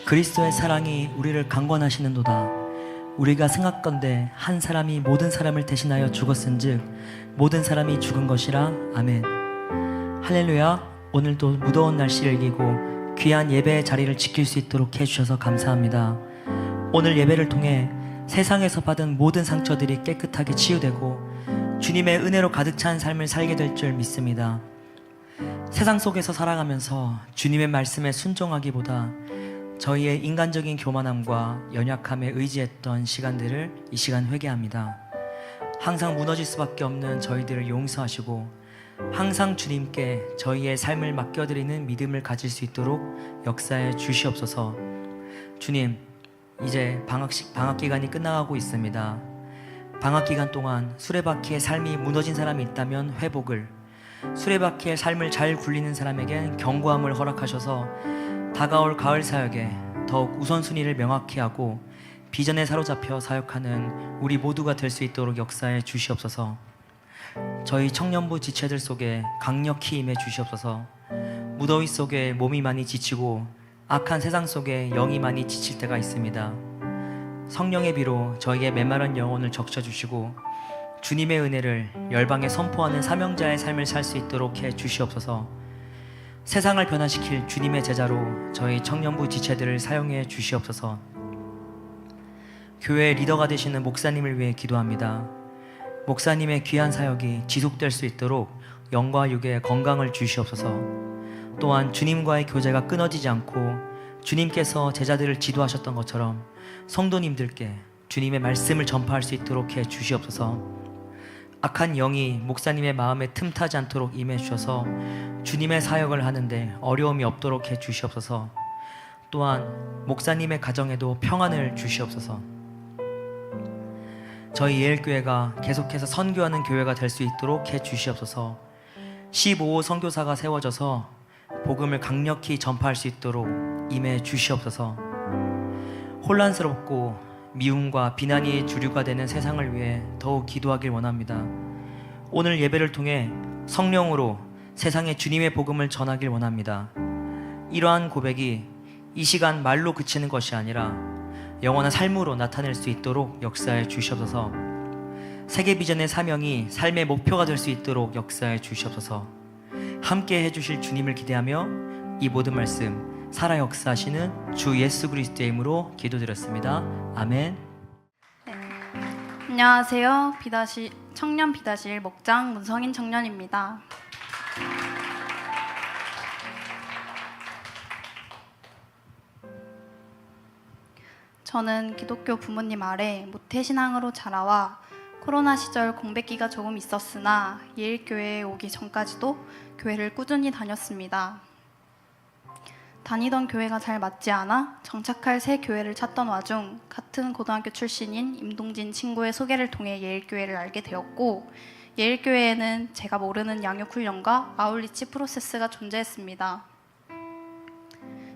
그리스도의 사랑이 우리를 강권하시는도다. 우리가 생각건대 한 사람이 모든 사람을 대신하여 죽었은즉 모든 사람이 죽은 것이라. 아멘. 할렐루야. 오늘도 무더운 날씨를 이기고 귀한 예배의 자리를 지킬 수 있도록 해주셔서 감사합니다. 오늘 예배를 통해 세상에서 받은 모든 상처들이 깨끗하게 치유되고 주님의 은혜로 가득 찬 삶을 살게 될 줄 믿습니다. 세상 속에서 살아가면서 주님의 말씀에 순종하기보다 저희의 인간적인 교만함과 연약함에 의지했던 시간들을 이 시간 회개합니다. 항상 무너질 수밖에 없는 저희들을 용서하시고 항상 주님께 저희의 삶을 맡겨드리는 믿음을 가질 수 있도록 역사해 주시옵소서. 주님, 이제 방학 기간이 끝나가고 있습니다. 방학 기간 동안 수레바퀴의 삶이 무너진 사람이 있다면 회복을, 수레바퀴의 삶을 잘 굴리는 사람에겐 견고함을 허락하셔서 다가올 가을 사역에 더욱 우선순위를 명확히 하고 비전에 사로잡혀 사역하는 우리 모두가 될 수 있도록 역사해 주시옵소서. 저희 청년부 지체들 속에 강력히 임해 주시옵소서. 무더위 속에 몸이 많이 지치고 악한 세상 속에 영이 많이 지칠 때가 있습니다. 성령의 비로 저희의 메마른 영혼을 적셔주시고 주님의 은혜를 열방에 선포하는 사명자의 삶을 살 수 있도록 해 주시옵소서. 세상을 변화시킬 주님의 제자로 저희 청년부 지체들을 사용해 주시옵소서. 교회의 리더가 되시는 목사님을 위해 기도합니다. 목사님의 귀한 사역이 지속될 수 있도록 영과 육의 건강을 주시옵소서. 또한 주님과의 교제가 끊어지지 않고 주님께서 제자들을 지도하셨던 것처럼 성도님들께 주님의 말씀을 전파할 수 있도록 해 주시옵소서. 악한 영이 목사님의 마음에 틈타지 않도록 임해 주셔서 주님의 사역을 하는데 어려움이 없도록 해 주시옵소서. 또한 목사님의 가정에도 평안을 주시옵소서. 저희 예일교회가 계속해서 선교하는 교회가 될 수 있도록 해 주시옵소서. 15호 선교사가 세워져서 복음을 강력히 전파할 수 있도록 임해 주시옵소서. 혼란스럽고 미움과 비난이 주류가 되는 세상을 위해 더욱 기도하길 원합니다. 오늘 예배를 통해 성령으로 세상에 주님의 복음을 전하길 원합니다. 이러한 고백이 이 시간 말로 그치는 것이 아니라 영원한 삶으로 나타낼 수 있도록 역사해 주시옵소서. 세계 비전의 사명이 삶의 목표가 될 수 있도록 역사해 주시옵소서. 함께 해주실 주님을 기대하며 이 모든 말씀 살아 역사하시는 주 예수 그리스도의 이름으로 기도드렸습니다. 아멘. 네. 안녕하세요. 청년 비다실 목장 문성인 청년입니다. 저는 기독교 부모님 아래 모태신앙으로 자라와 코로나 시절 공백기가 조금 있었으나 예일교회에 오기 전까지도 교회를 꾸준히 다녔습니다. 다니던 교회가 잘 맞지 않아 정착할 새 교회를 찾던 와중 같은 고등학교 출신인 임동진 친구의 소개를 통해 예일교회를 알게 되었고, 예일교회에는 제가 모르는 양육훈련과 아울리치 프로세스가 존재했습니다.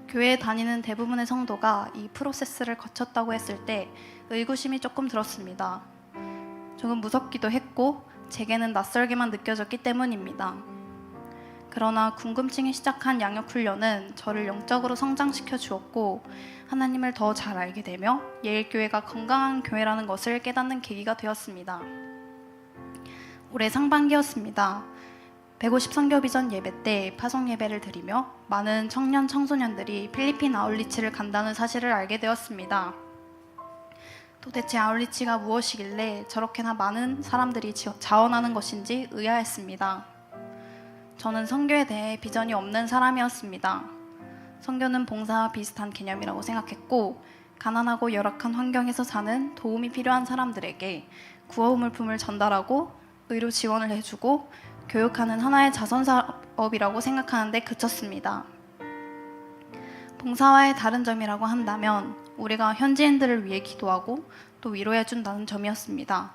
교회에 다니는 대부분의 성도가 이 프로세스를 거쳤다고 했을 때 의구심이 조금 들었습니다. 조금 무섭기도 했고 제게는 낯설게만 느껴졌기 때문입니다. 그러나 궁금증이 시작한 양육훈련은 저를 영적으로 성장시켜 주었고 하나님을 더 잘 알게 되며 예일교회가 건강한 교회라는 것을 깨닫는 계기가 되었습니다. 올해 상반기였습니다. 150 선교 비전 예배 때 파송 예배를 드리며 많은 청년 청소년들이 필리핀 아울리치를 간다는 사실을 알게 되었습니다. 도대체 아울리치가 무엇이길래 저렇게나 많은 사람들이 자원하는 것인지 의아했습니다. 저는 선교에 대해 비전이 없는 사람이었습니다. 선교는 봉사와 비슷한 개념이라고 생각했고, 가난하고 열악한 환경에서 사는 도움이 필요한 사람들에게 구호 물품을 전달하고 의료 지원을 해주고 교육하는 하나의 자선사업이라고 생각하는데 그쳤습니다. 봉사와의 다른 점이라고 한다면 우리가 현지인들을 위해 기도하고 또 위로해준다는 점이었습니다.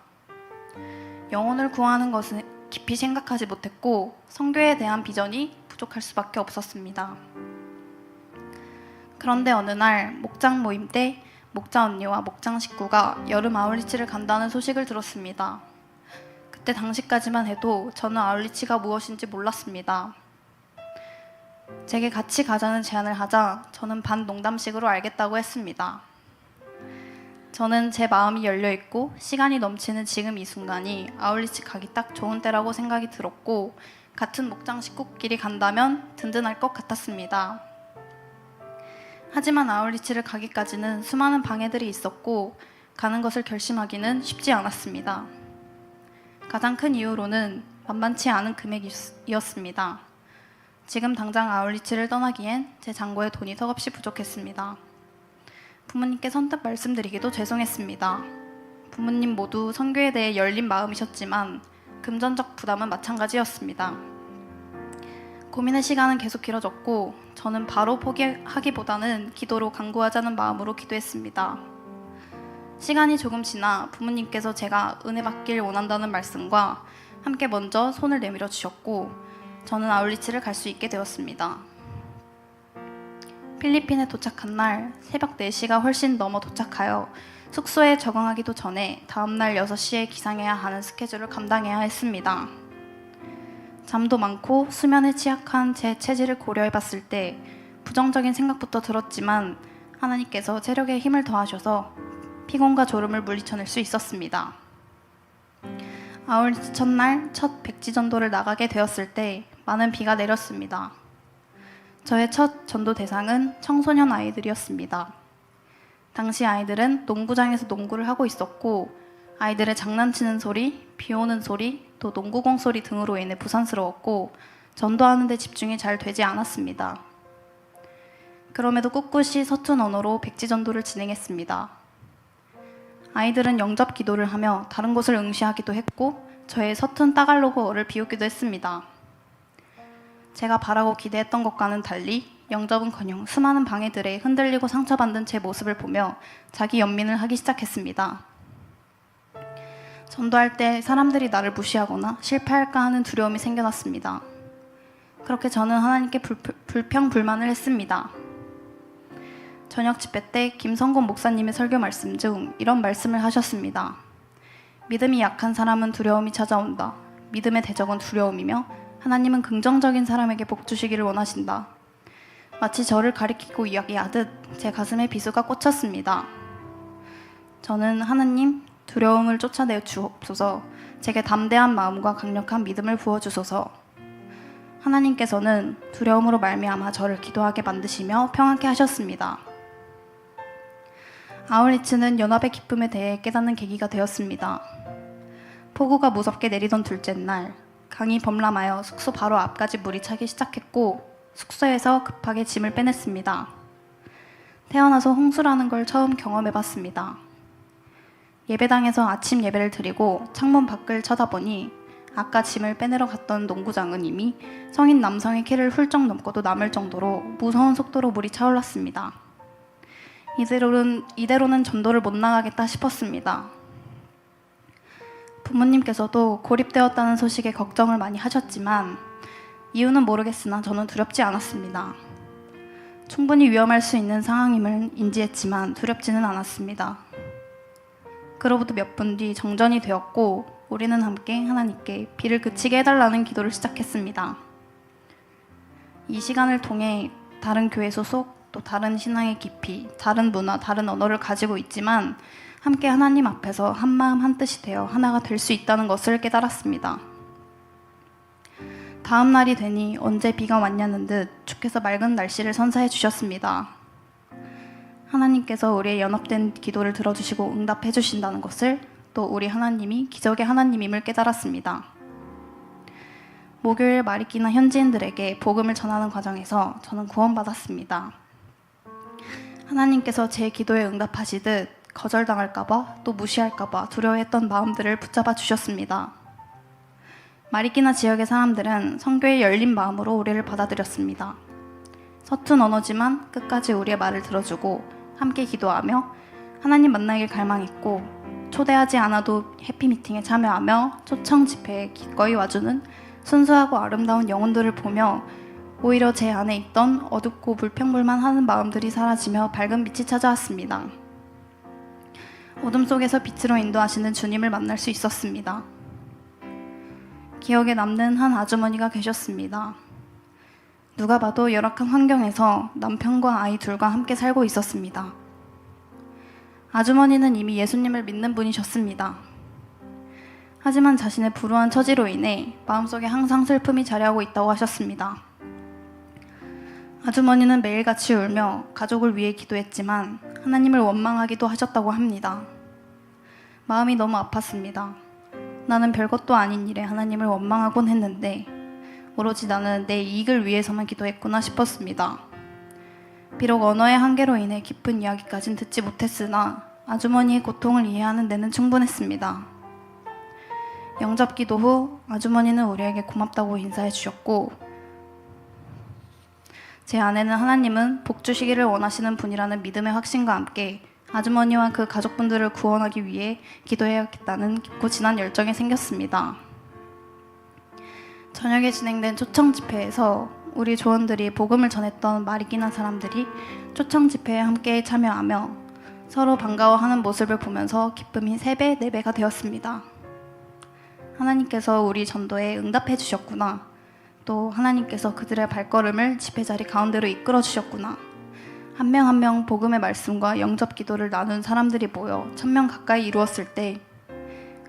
영혼을 구하는 것은 깊이 생각하지 못했고 선교에 대한 비전이 부족할 수밖에 없었습니다. 그런데 어느 날 목장 모임 때 목자 언니와 목장 식구가 여름 아울리치를 간다는 소식을 들었습니다. 그때 당시까지만 해도 저는 아울리치가 무엇인지 몰랐습니다. 제게 같이 가자는 제안을 하자 저는 반 농담식으로 알겠다고 했습니다. 저는 제 마음이 열려있고 시간이 넘치는 지금 이 순간이 아울리치 가기 딱 좋은 때라고 생각이 들었고 같은 목장 식구끼리 간다면 든든할 것 같았습니다. 하지만 아울리치를 가기까지는 수많은 방해들이 있었고 가는 것을 결심하기는 쉽지 않았습니다. 가장 큰 이유로는 만만치 않은 금액이었습니다. 지금 당장 아울리치를 떠나기엔 제 잔고에 돈이 턱없이 부족했습니다. 부모님께 선뜻 말씀드리기도 죄송했습니다. 부모님 모두 선교에 대해 열린 마음이셨지만 금전적 부담은 마찬가지였습니다. 고민의 시간은 계속 길어졌고 저는 바로 포기하기보다는 기도로 간구하자는 마음으로 기도했습니다. 시간이 조금 지나 부모님께서 제가 은혜 받길 원한다는 말씀과 함께 먼저 손을 내밀어 주셨고 저는 아울리치를 갈 수 있게 되었습니다. 필리핀에 도착한 날 새벽 4시가 훨씬 넘어 도착하여 숙소에 적응하기도 전에 다음날 6시에 기상해야 하는 스케줄을 감당해야 했습니다. 잠도 많고 수면에 취약한 제 체질을 고려해 봤을 때 부정적인 생각부터 들었지만 하나님께서 체력에 힘을 더하셔서 피곤과 졸음을 물리쳐낼 수 있었습니다. 아울리치 첫날 첫 백지 전도를 나가게 되었을 때 많은 비가 내렸습니다. 저의 첫 전도 대상은 청소년 아이들이었습니다. 당시 아이들은 농구장에서 농구를 하고 있었고 아이들의 장난치는 소리, 비 오는 소리, 또 농구공 소리 등으로 인해 부산스러웠고 전도하는 데 집중이 잘 되지 않았습니다. 그럼에도 꿋꿋이 서툰 언어로 백지 전도를 진행했습니다. 아이들은 영접 기도를 하며 다른 곳을 응시하기도 했고 저의 서툰 따갈로그어를 비웃기도 했습니다. 제가 바라고 기대했던 것과는 달리 영접은커녕 수많은 방해들에 흔들리고 상처받는 제 모습을 보며 자기 연민을 하기 시작했습니다. 전도할 때 사람들이 나를 무시하거나 실패할까 하는 두려움이 생겨났습니다. 그렇게 저는 하나님께 불평불만을 했습니다. 저녁 집회 때 김성곤 목사님의 설교 말씀 중 이런 말씀을 하셨습니다. 믿음이 약한 사람은 두려움이 찾아온다. 믿음의 대적은 두려움이며 하나님은 긍정적인 사람에게 복 주시기를 원하신다. 마치 저를 가리키고 이야기하듯 제 가슴에 비수가 꽂혔습니다. 저는 하나님, 두려움을 쫓아내 주옵소서, 제게 담대한 마음과 강력한 믿음을 부어주소서. 하나님께서는 두려움으로 말미암아 저를 기도하게 만드시며 평안케 하셨습니다. 아울리치는 연합의 기쁨에 대해 깨닫는 계기가 되었습니다. 폭우가 무섭게 내리던 둘째 날, 강이 범람하여 숙소 바로 앞까지 물이 차기 시작했고 숙소에서 급하게 짐을 빼냈습니다. 태어나서 홍수라는 걸 처음 경험해봤습니다. 예배당에서 아침 예배를 드리고 창문 밖을 쳐다보니 아까 짐을 빼내러 갔던 농구장은 이미 성인 남성의 키를 훌쩍 넘고도 남을 정도로 무서운 속도로 물이 차올랐습니다. 이대로는 전도를 못 나가겠다 싶었습니다. 부모님께서도 고립되었다는 소식에 걱정을 많이 하셨지만 이유는 모르겠으나 저는 두렵지 않았습니다. 충분히 위험할 수 있는 상황임을 인지했지만 두렵지는 않았습니다. 그로부터 몇 분 뒤 정전이 되었고 우리는 함께 하나님께 비를 그치게 해달라는 기도를 시작했습니다. 이 시간을 통해 다른 교회 소속, 또 다른 신앙의 깊이, 다른 문화, 다른 언어를 가지고 있지만 함께 하나님 앞에서 한마음 한뜻이 되어 하나가 될 수 있다는 것을 깨달았습니다. 다음 날이 되니 언제 비가 왔냐는 듯 주께서 맑은 날씨를 선사해 주셨습니다. 하나님께서 우리의 연합된 기도를 들어주시고 응답해 주신다는 것을, 또 우리 하나님이 기적의 하나님임을 깨달았습니다. 목요일 마리끼나 현지인들에게 복음을 전하는 과정에서 저는 구원받았습니다. 하나님께서 제 기도에 응답하시듯 거절당할까봐 또 무시할까봐 두려워했던 마음들을 붙잡아 주셨습니다. 마리끼나 지역의 사람들은 선교의 열린 마음으로 우리를 받아들였습니다. 서툰 언어지만 끝까지 우리의 말을 들어주고 함께 기도하며 하나님 만나길 갈망했고 초대하지 않아도 해피미팅에 참여하며 초청 집회에 기꺼이 와주는 순수하고 아름다운 영혼들을 보며 오히려 제 안에 있던 어둡고 불평불만하는 마음들이 사라지며 밝은 빛이 찾아왔습니다. 어둠 속에서 빛으로 인도하시는 주님을 만날 수 있었습니다. 기억에 남는 한 아주머니가 계셨습니다. 누가 봐도 열악한 환경에서 남편과 아이 둘과 함께 살고 있었습니다. 아주머니는 이미 예수님을 믿는 분이셨습니다. 하지만 자신의 불우한 처지로 인해 마음속에 항상 슬픔이 자리하고 있다고 하셨습니다. 아주머니는 매일같이 울며 가족을 위해 기도했지만 하나님을 원망하기도 하셨다고 합니다. 마음이 너무 아팠습니다. 나는 별것도 아닌 일에 하나님을 원망하곤 했는데 오로지 나는 내 이익을 위해서만 기도했구나 싶었습니다. 비록 언어의 한계로 인해 깊은 이야기까진 듣지 못했으나 아주머니의 고통을 이해하는 데는 충분했습니다. 영접 기도 후 아주머니는 우리에게 고맙다고 인사해 주셨고, 제 아내는 하나님은 복 주시기를 원하시는 분이라는 믿음의 확신과 함께 아주머니와 그 가족분들을 구원하기 위해 기도해야겠다는 깊고 진한 열정이 생겼습니다. 저녁에 진행된 초청 집회에서 우리 조원들이 복음을 전했던 말이 끼난 사람들이 초청 집회에 함께 참여하며 서로 반가워하는 모습을 보면서 기쁨이 3배, 4배가 되었습니다. 하나님께서 우리 전도에 응답해 주셨구나. 또 하나님께서 그들의 발걸음을 집회 자리 가운데로 이끌어 주셨구나. 한 명 한 명 복음의 말씀과 영접 기도를 나눈 사람들이 모여 1000명 가까이 이루었을 때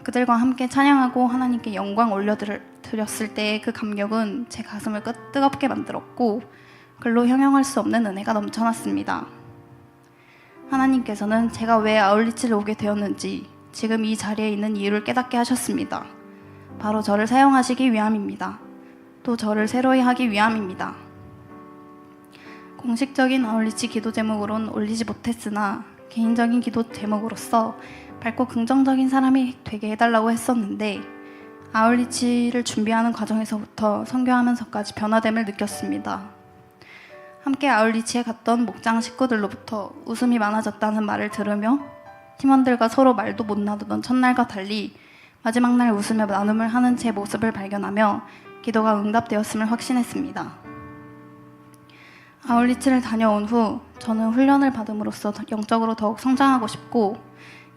그들과 함께 찬양하고 하나님께 영광 올려드렸을 때의 그 감격은 제 가슴을 뜨겁게 만들었고 글로 형용할 수 없는 은혜가 넘쳐났습니다. 하나님께서는 제가 왜 아울리치를 오게 되었는지 지금 이 자리에 있는 이유를 깨닫게 하셨습니다. 바로 저를 사용하시기 위함입니다. 또 저를 새로이 하기 위함입니다. 공식적인 아울리치 기도 제목으론 올리지 못했으나 개인적인 기도 제목으로서 밝고 긍정적인 사람이 되게 해달라고 했었는데 아울리치를 준비하는 과정에서부터 선교하면서까지 변화됨을 느꼈습니다. 함께 아울리치에 갔던 목장 식구들로부터 웃음이 많아졌다는 말을 들으며 팀원들과 서로 말도 못 나누던 첫날과 달리 마지막 날 웃으며 나눔을 하는 제 모습을 발견하며 기도가 응답되었음을 확신했습니다. 아울리치를 다녀온 후 저는 훈련을 받음으로써 영적으로 더욱 성장하고 싶고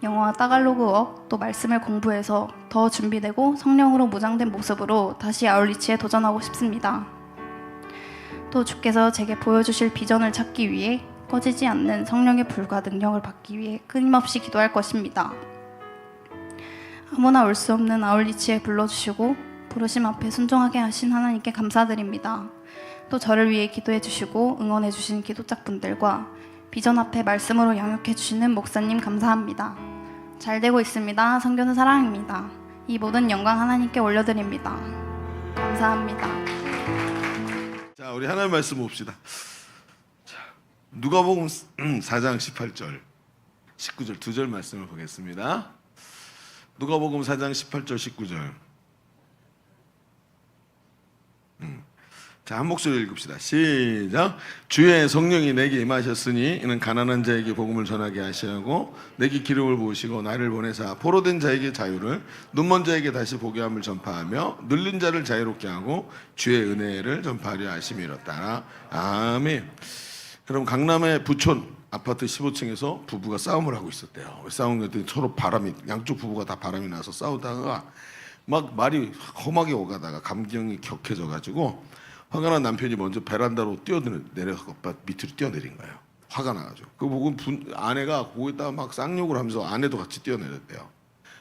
영어와 따갈로그어 또 말씀을 공부해서 더 준비되고 성령으로 무장된 모습으로 다시 아울리치에 도전하고 싶습니다. 또 주께서 제게 보여주실 비전을 찾기 위해 꺼지지 않는 성령의 불과 능력을 받기 위해 끊임없이 기도할 것입니다. 아무나 올 수 없는 아울리치에 불러주시고 부르심 앞에 순종하게 하신 하나님께 감사드립니다. 또 저를 위해 기도해 주시고 응원해 주신 기도짝분들과 비전 앞에 말씀으로 양육해 주시는 목사님 감사합니다. 잘 되고 있습니다. 선교는 사랑입니다. 이 모든 영광 하나님께 올려드립니다. 감사합니다. 자, 우리 하나님 말씀 봅시다. 자, 누가복음 4장 18절, 19절 두 절 말씀을 보겠습니다. 누가복음 4장 18절, 19절. 자, 한 목소리 읽읍시다. 시작. 주의 성령이 내게 임하셨으니 이는 가난한 자에게 복음을 전하게 하시려고 내게 기름을 부으시고 나를 보내사 포로된 자에게 자유를, 눈먼 자에게 다시 보게 함을 전파하며 눌린 자를 자유롭게 하고 주의 은혜를 전파하려 하심이었다. 아멘. 그럼 강남의 부촌 아파트 15층에서 부부가 싸움을 하고 있었대요. 왜 싸우는 거 서로 바람이, 양쪽 부부가 다 바람이 나서 싸우다가 막 말이 험하게 오가다가 감정이 격해져 가지고 화가 난 남편이 먼저 베란다로 뛰어내려서 밑으로 뛰어내린 거예요. 화가 나가지고. 그거 보고 아내가 거기다가 막 쌍욕을 하면서 아내도 같이 뛰어내렸대요.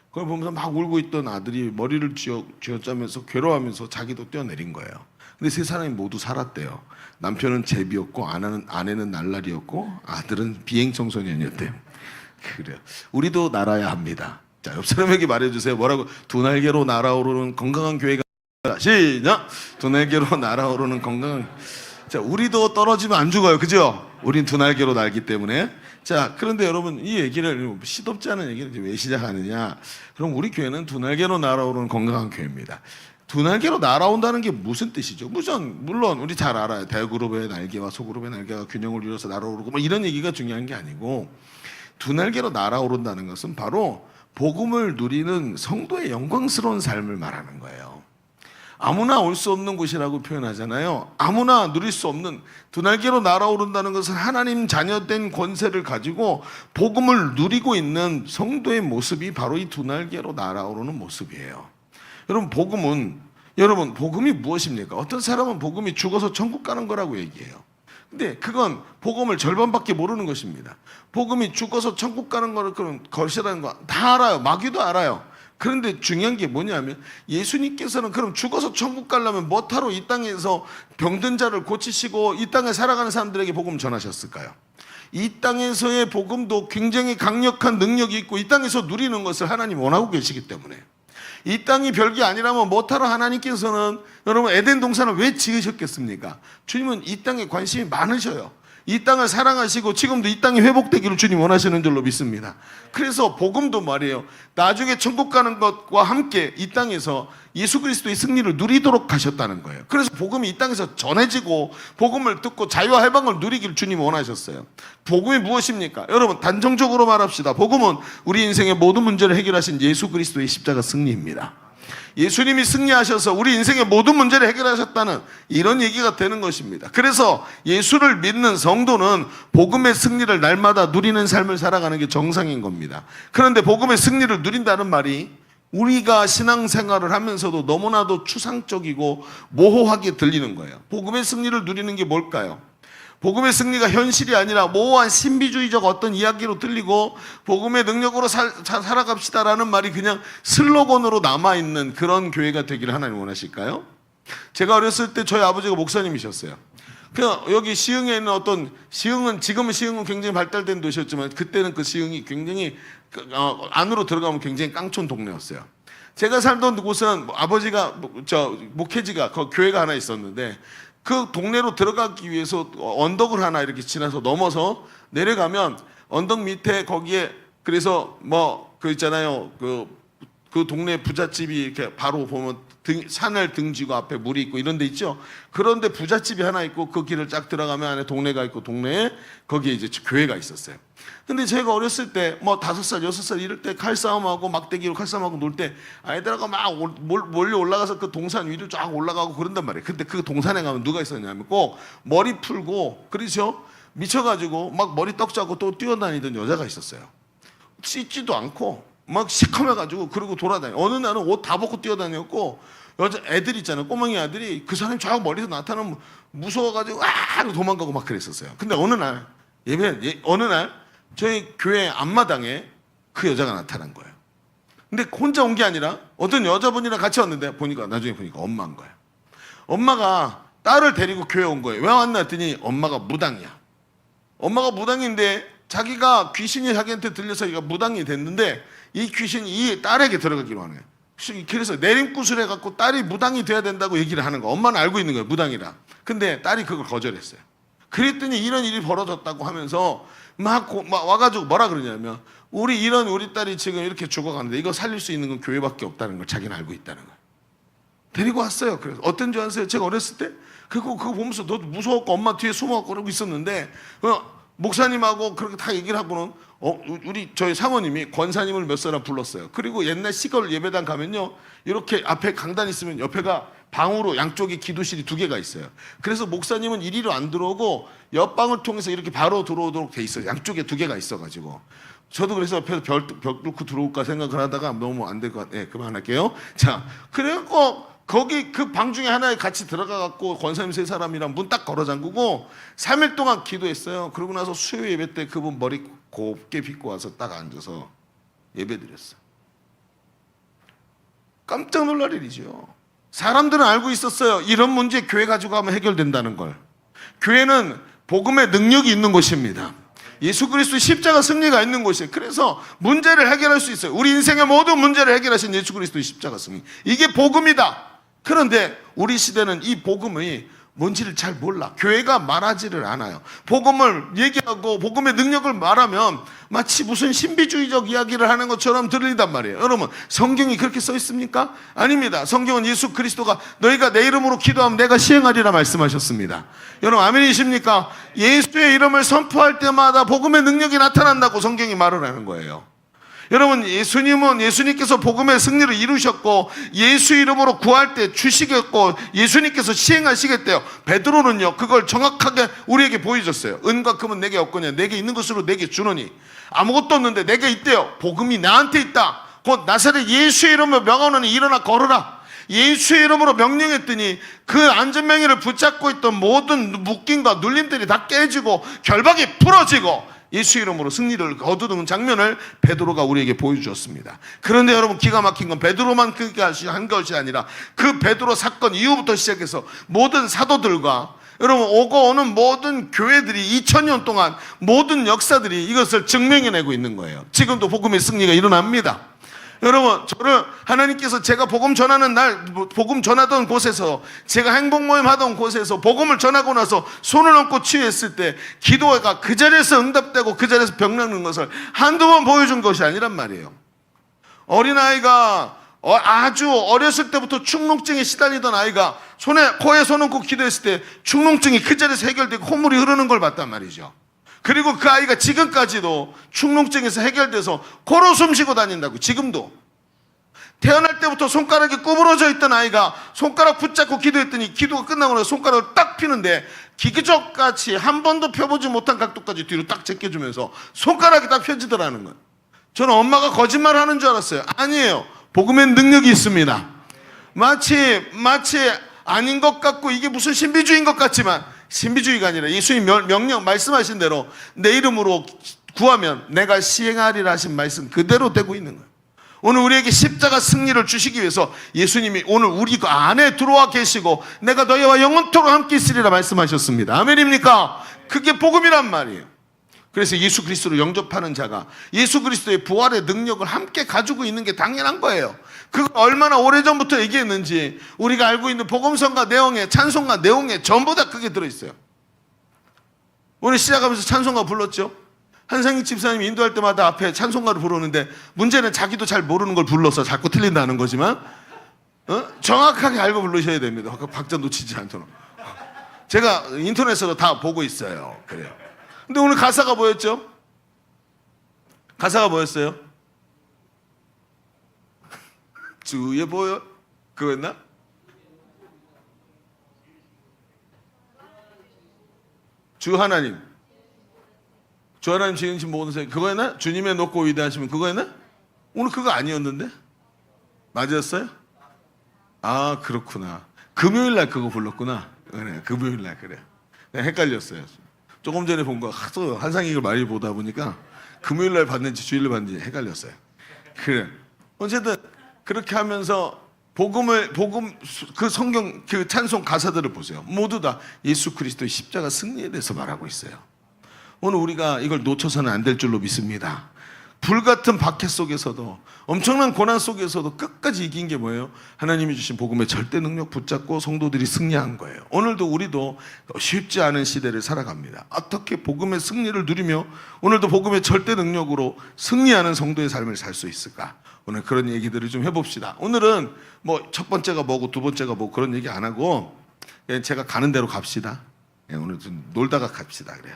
그걸 보면서 막 울고 있던 아들이 머리를 쥐어짜면서 괴로워하면서 자기도 뛰어내린 거예요. 근데 세 사람이 모두 살았대요. 남편은 제비였고 아내는 날라리였고 아들은 비행청소년이었대요. 그래요. 우리도 날아야 합니다. 자, 옆 사람에게 말해주세요. 뭐라고? 두 날개로 날아오르는 건강한 교회가 시작! 두 날개로 날아오르는 건강한. 자, 우리도 떨어지면 안 죽어요. 그죠? 우린 두 날개로 날기 때문에. 자, 그런데 여러분 이 얘기를 시덥지 않은 얘기를 왜 시작하느냐? 그럼 우리 교회는 두 날개로 날아오르는 건강한 교회입니다. 두 날개로 날아온다는 게 무슨 뜻이죠? 물론 우리 잘 알아요. 대그룹의 날개와 소그룹의 날개가 균형을 이뤄서 날아오르고 뭐 이런 얘기가 중요한 게 아니고 두 날개로 날아오른다는 것은 바로 복음을 누리는 성도의 영광스러운 삶을 말하는 거예요. 아무나 올 수 없는 곳이라고 표현하잖아요. 아무나 누릴 수 없는, 두 날개로 날아오른다는 것은 하나님 자녀된 권세를 가지고 복음을 누리고 있는 성도의 모습이 바로 이 두 날개로 날아오르는 모습이에요. 여러분, 복음은 여러분, 복음이 무엇입니까? 어떤 사람은 복음이 죽어서 천국 가는 거라고 얘기해요. 근데 그건 복음을 절반밖에 모르는 것입니다. 복음이 죽어서 천국 가는 거를 그런 것이라는 거 다 알아요. 마귀도 알아요. 그런데 중요한 게 뭐냐면 예수님께서는 그럼 죽어서 천국 가려면 뭐하러 이 땅에서 병든 자를 고치시고 이 땅에 살아가는 사람들에게 복음 전하셨을까요? 이 땅에서의 복음도 굉장히 강력한 능력이 있고 이 땅에서 누리는 것을 하나님 원하고 계시기 때문에 이 땅이 별게 아니라면 뭐하러 하나님께서는 여러분 에덴 동산을 왜 지으셨겠습니까? 주님은 이 땅에 관심이 많으셔요. 이 땅을 사랑하시고 지금도 이 땅이 회복되기를 주님 원하시는 줄로 믿습니다. 그래서 복음도 말이에요. 나중에 천국 가는 것과 함께 이 땅에서 예수 그리스도의 승리를 누리도록 하셨다는 거예요. 그래서 복음이 이 땅에서 전해지고 복음을 듣고 자유와 해방을 누리기를 주님이 원하셨어요. 복음이 무엇입니까? 여러분 단정적으로 말합시다. 복음은 우리 인생의 모든 문제를 해결하신 예수 그리스도의 십자가 승리입니다. 예수님이 승리하셔서 우리 인생의 모든 문제를 해결하셨다는 이런 얘기가 되는 것입니다. 그래서 예수를 믿는 성도는 복음의 승리를 날마다 누리는 삶을 살아가는 게 정상인 겁니다. 그런데 복음의 승리를 누린다는 말이 우리가 신앙생활을 하면서도 너무나도 추상적이고 모호하게 들리는 거예요. 복음의 승리를 누리는 게 뭘까요? 복음의 승리가 현실이 아니라 모호한 신비주의적 어떤 이야기로 들리고 복음의 능력으로 살아갑시다라는 말이 그냥 슬로건으로 남아있는 그런 교회가 되기를 하나님 원하실까요? 제가 어렸을 때 저희 아버지가 목사님이셨어요. 그냥 여기 시흥에 있는 어떤 지금은 시흥은 굉장히 발달된 도시였지만 그때는 그 시흥이 굉장히 안으로 들어가면 굉장히 깡촌 동네였어요. 제가 살던 곳은 아버지가 목회지가 교회가 하나 있었는데 그 동네로 들어가기 위해서 언덕을 하나 이렇게 지나서 넘어서 내려가면 언덕 밑에 거기에 그래서 그 있잖아요. 그 동네 부잣집이 이렇게 바로 보면 산을 등지고 앞에 물이 있고 이런 데 있죠. 그런데 부잣집이 하나 있고 그 길을 쫙 들어가면 안에 동네가 있고 동네에 거기에 이제 교회가 있었어요. 근데 제가 어렸을 때 5살, 6살 이럴 때 칼싸움하고 막대기로 칼싸움하고 놀 때 아이들하고 막 몰려 올라가서 그 동산 위를 쫙 올라가고 그런단 말이에요. 근데 그 동산에 가면 누가 있었냐면 꼭 머리 풀고 그렇죠? 미쳐가지고 막 머리 떡 자고 또 뛰어다니던 여자가 있었어요. 씻지도 않고 막 시커매가지고 그러고 돌아다녀. 어느 날은 옷 다 벗고 뛰어다녔고 애들 있잖아요. 꼬맹이 아들이 그 사람이 저 멀리서 나타나면 무서워가지고 도망가고 막 그랬었어요. 근데 어느 날 저희 교회 앞마당에 그 여자가 나타난 거예요. 근데 혼자 온 게 아니라 어떤 여자분이랑 같이 왔는데 나중에 보니까 엄마인 거예요. 엄마가 딸을 데리고 교회 온 거예요. 왜 왔나 했더니 엄마가 무당이야. 엄마가 무당인데 자기가 귀신이 자기한테 들려서 얘가 무당이 됐는데 이 귀신이 이 딸에게 들어가기로 하는 거예요. 그래서 내림굿을 해갖고 딸이 무당이 돼야 된다고 얘기를 하는 거예요. 엄마는 알고 있는 거예요. 무당이라. 근데 딸이 그걸 거절했어요. 그랬더니 이런 일이 벌어졌다고 하면서 막 와가지고 뭐라 그러냐면 우리 딸이 지금 이렇게 죽어가는데 이거 살릴 수 있는 건 교회밖에 없다는 걸 자기는 알고 있다는 거예요. 데리고 왔어요. 그래서 어떤 줄 아세요? 제가 어렸을 때 그거 보면서 너도 무서웠고 엄마 뒤에 숨어갖고 그러고 있었는데 목사님하고 그렇게 다 얘기를 하고는 저희 사모님이 권사님을 몇 사람 불렀어요. 그리고 옛날 시골 예배당 가면요 이렇게 앞에 강단 있으면 옆에가 방으로 양쪽에 기도실이 2개가 있어요. 그래서 목사님은 이리로 안 들어오고 옆방을 통해서 이렇게 바로 들어오도록 돼 있어요. 양쪽에 2개가 있어가지고 저도 그래서 옆에서 벽 뚫고 들어올까 생각을 하다가 너무 안 될 것 같아요. 그만할게요. 자, 그래갖고 거기 그 방 중에 하나에 같이 들어가갖고 권사님 3사람이랑 문 딱 걸어 잠그고 3일 동안 기도했어요. 그러고 나서 수요 예배 때 그분 머리 곱게 빗고 와서 딱 앉아서 예배 드렸어요. 깜짝 놀랄 일이죠. 사람들은 알고 있었어요. 이런 문제 교회 가지고 가면 해결된다는 걸. 교회는 복음의 능력이 있는 곳입니다. 예수 그리스도 십자가 승리가 있는 곳이에요. 그래서 문제를 해결할 수 있어요. 우리 인생의 모든 문제를 해결하신 예수 그리스도의 십자가 승리. 이게 복음이다. 그런데 우리 시대는 이 복음이 뭔지를 잘 몰라. 교회가 말하지를 않아요. 복음을 얘기하고 복음의 능력을 말하면 마치 무슨 신비주의적 이야기를 하는 것처럼 들린단 말이에요. 여러분, 성경이 그렇게 써 있습니까? 아닙니다. 성경은 예수 그리스도가 너희가 내 이름으로 기도하면 내가 시행하리라 말씀하셨습니다. 여러분, 아멘이십니까? 예수의 이름을 선포할 때마다 복음의 능력이 나타난다고 성경이 말을 하는 거예요. 여러분, 예수님께서 복음의 승리를 이루셨고 예수 이름으로 구할 때 주시겠고 예수님께서 시행하시겠대요. 베드로는요 그걸 정확하게 우리에게 보여줬어요. 은과 금은 내게 없거냐 내게 있는 것으로 내게 주노니 아무것도 없는데 내게 있대요. 복음이 나한테 있다. 곧 나사렛 예수의 이름으로 명하노니 일어나 걸으라. 예수의 이름으로 명령했더니 그 안전명령을 붙잡고 있던 모든 묶임과 눌림들이 다 깨지고 결박이 풀어지고 예수의 이름으로 승리를 거두는 장면을 베드로가 우리에게 보여주었습니다. 그런데 여러분, 기가 막힌 건 베드로만 그렇게 한 것이 아니라 그 베드로 사건 이후부터 시작해서 모든 사도들과 여러분 오고 오는 모든 교회들이 2000년 동안 모든 역사들이 이것을 증명해내고 있는 거예요. 지금도 복음의 승리가 일어납니다. 여러분, 저를 하나님께서 제가 복음 전하는 날, 복음 전하던 곳에서, 제가 행복 모임 하던 곳에서 복음을 전하고 나서 손을 얹고 치유했을 때 기도가 그 자리에서 응답되고 그 자리에서 병 낫는 것을 한두 번 보여준 것이 아니란 말이에요. 어린아이가 아주 어렸을 때부터 축농증에 시달리던 아이가 코에 손 얹고 기도했을 때 축농증이 그 자리에서 해결되고 콧물이 흐르는 걸 봤단 말이죠. 그리고 그 아이가 지금까지도 축농증에서 해결돼서 코로 숨 쉬고 다닌다고. 지금도 태어날 때부터 손가락이 구부러져 있던 아이가 손가락 붙잡고 기도했더니 기도가 끝나고 나서 손가락을 딱 피는데 기적같이 한 번도 펴보지 못한 각도까지 뒤로 딱 제껴주면서 손가락이 딱 펴지더라는 거예요. 저는 엄마가 거짓말하는 줄 알았어요. 아니에요. 복음엔 능력이 있습니다. 마치 아닌 것 같고 이게 무슨 신비주의인 것 같지만 신비주의가 아니라 예수님 명령 말씀하신 대로 내 이름으로 구하면 내가 시행하리라 하신 말씀 그대로 되고 있는 거예요. 오늘 우리에게 십자가 승리를 주시기 위해서 예수님이 오늘 우리 그 안에 들어와 계시고 내가 너희와 영원토록 함께 있으리라 말씀하셨습니다. 아멘입니까? 그게 복음이란 말이에요. 그래서 예수 그리스도를 영접하는 자가 예수 그리스도의 부활의 능력을 함께 가지고 있는 게 당연한 거예요. 그걸 얼마나 오래전부터 얘기했는지 우리가 알고 있는 복음성가 내용에, 찬송가 내용에 전부 다 그게 들어있어요. 오늘 시작하면서 찬송가 불렀죠. 한상희 집사님이 인도할 때마다 앞에 찬송가를 부르는데 문제는 자기도 잘 모르는 걸 불러서 자꾸 틀린다는 거지만 정확하게 알고 부르셔야 됩니다. 박자 놓치지 않도록. 제가 인터넷으로 다 보고 있어요. 그래요. 근데 오늘 가사가 뭐였죠? 가사가 뭐였어요? 주의 보여? 그거였나? 주 하나님 지으신 모든 생 그거였나? 주님의 높고 위대하시면 그거였나? 오늘 그거 아니었는데? 맞았어요? 아 그렇구나. 금요일날 그거 불렀구나. 그래, 금요일날 그래. 내가 헷갈렸어요. 조금 전에 본 거 하도 한상익을 많이 보다 보니까 금요일날 봤는지 주일날 봤는지 헷갈렸어요. 그래. 어쨌든 그렇게 하면서 복음 그 성경 그 찬송 가사들을 보세요. 모두 다 예수 그리스도의 십자가 승리에 대해서 말하고 있어요. 오늘 우리가 이걸 놓쳐서는 안 될 줄로 믿습니다. 불같은 박해 속에서도 엄청난 고난 속에서도 끝까지 이긴 게 뭐예요? 하나님이 주신 복음의 절대 능력 붙잡고 성도들이 승리한 거예요. 오늘도 우리도 쉽지 않은 시대를 살아갑니다. 어떻게 복음의 승리를 누리며 오늘도 복음의 절대 능력으로 승리하는 성도의 삶을 살 수 있을까? 오늘 그런 얘기들을 좀 해봅시다. 오늘은 뭐 첫 번째가 뭐고 두 번째가 뭐 그런 얘기 안 하고 제가 가는 대로 갑시다. 오늘 좀 놀다가 갑시다. 그래요.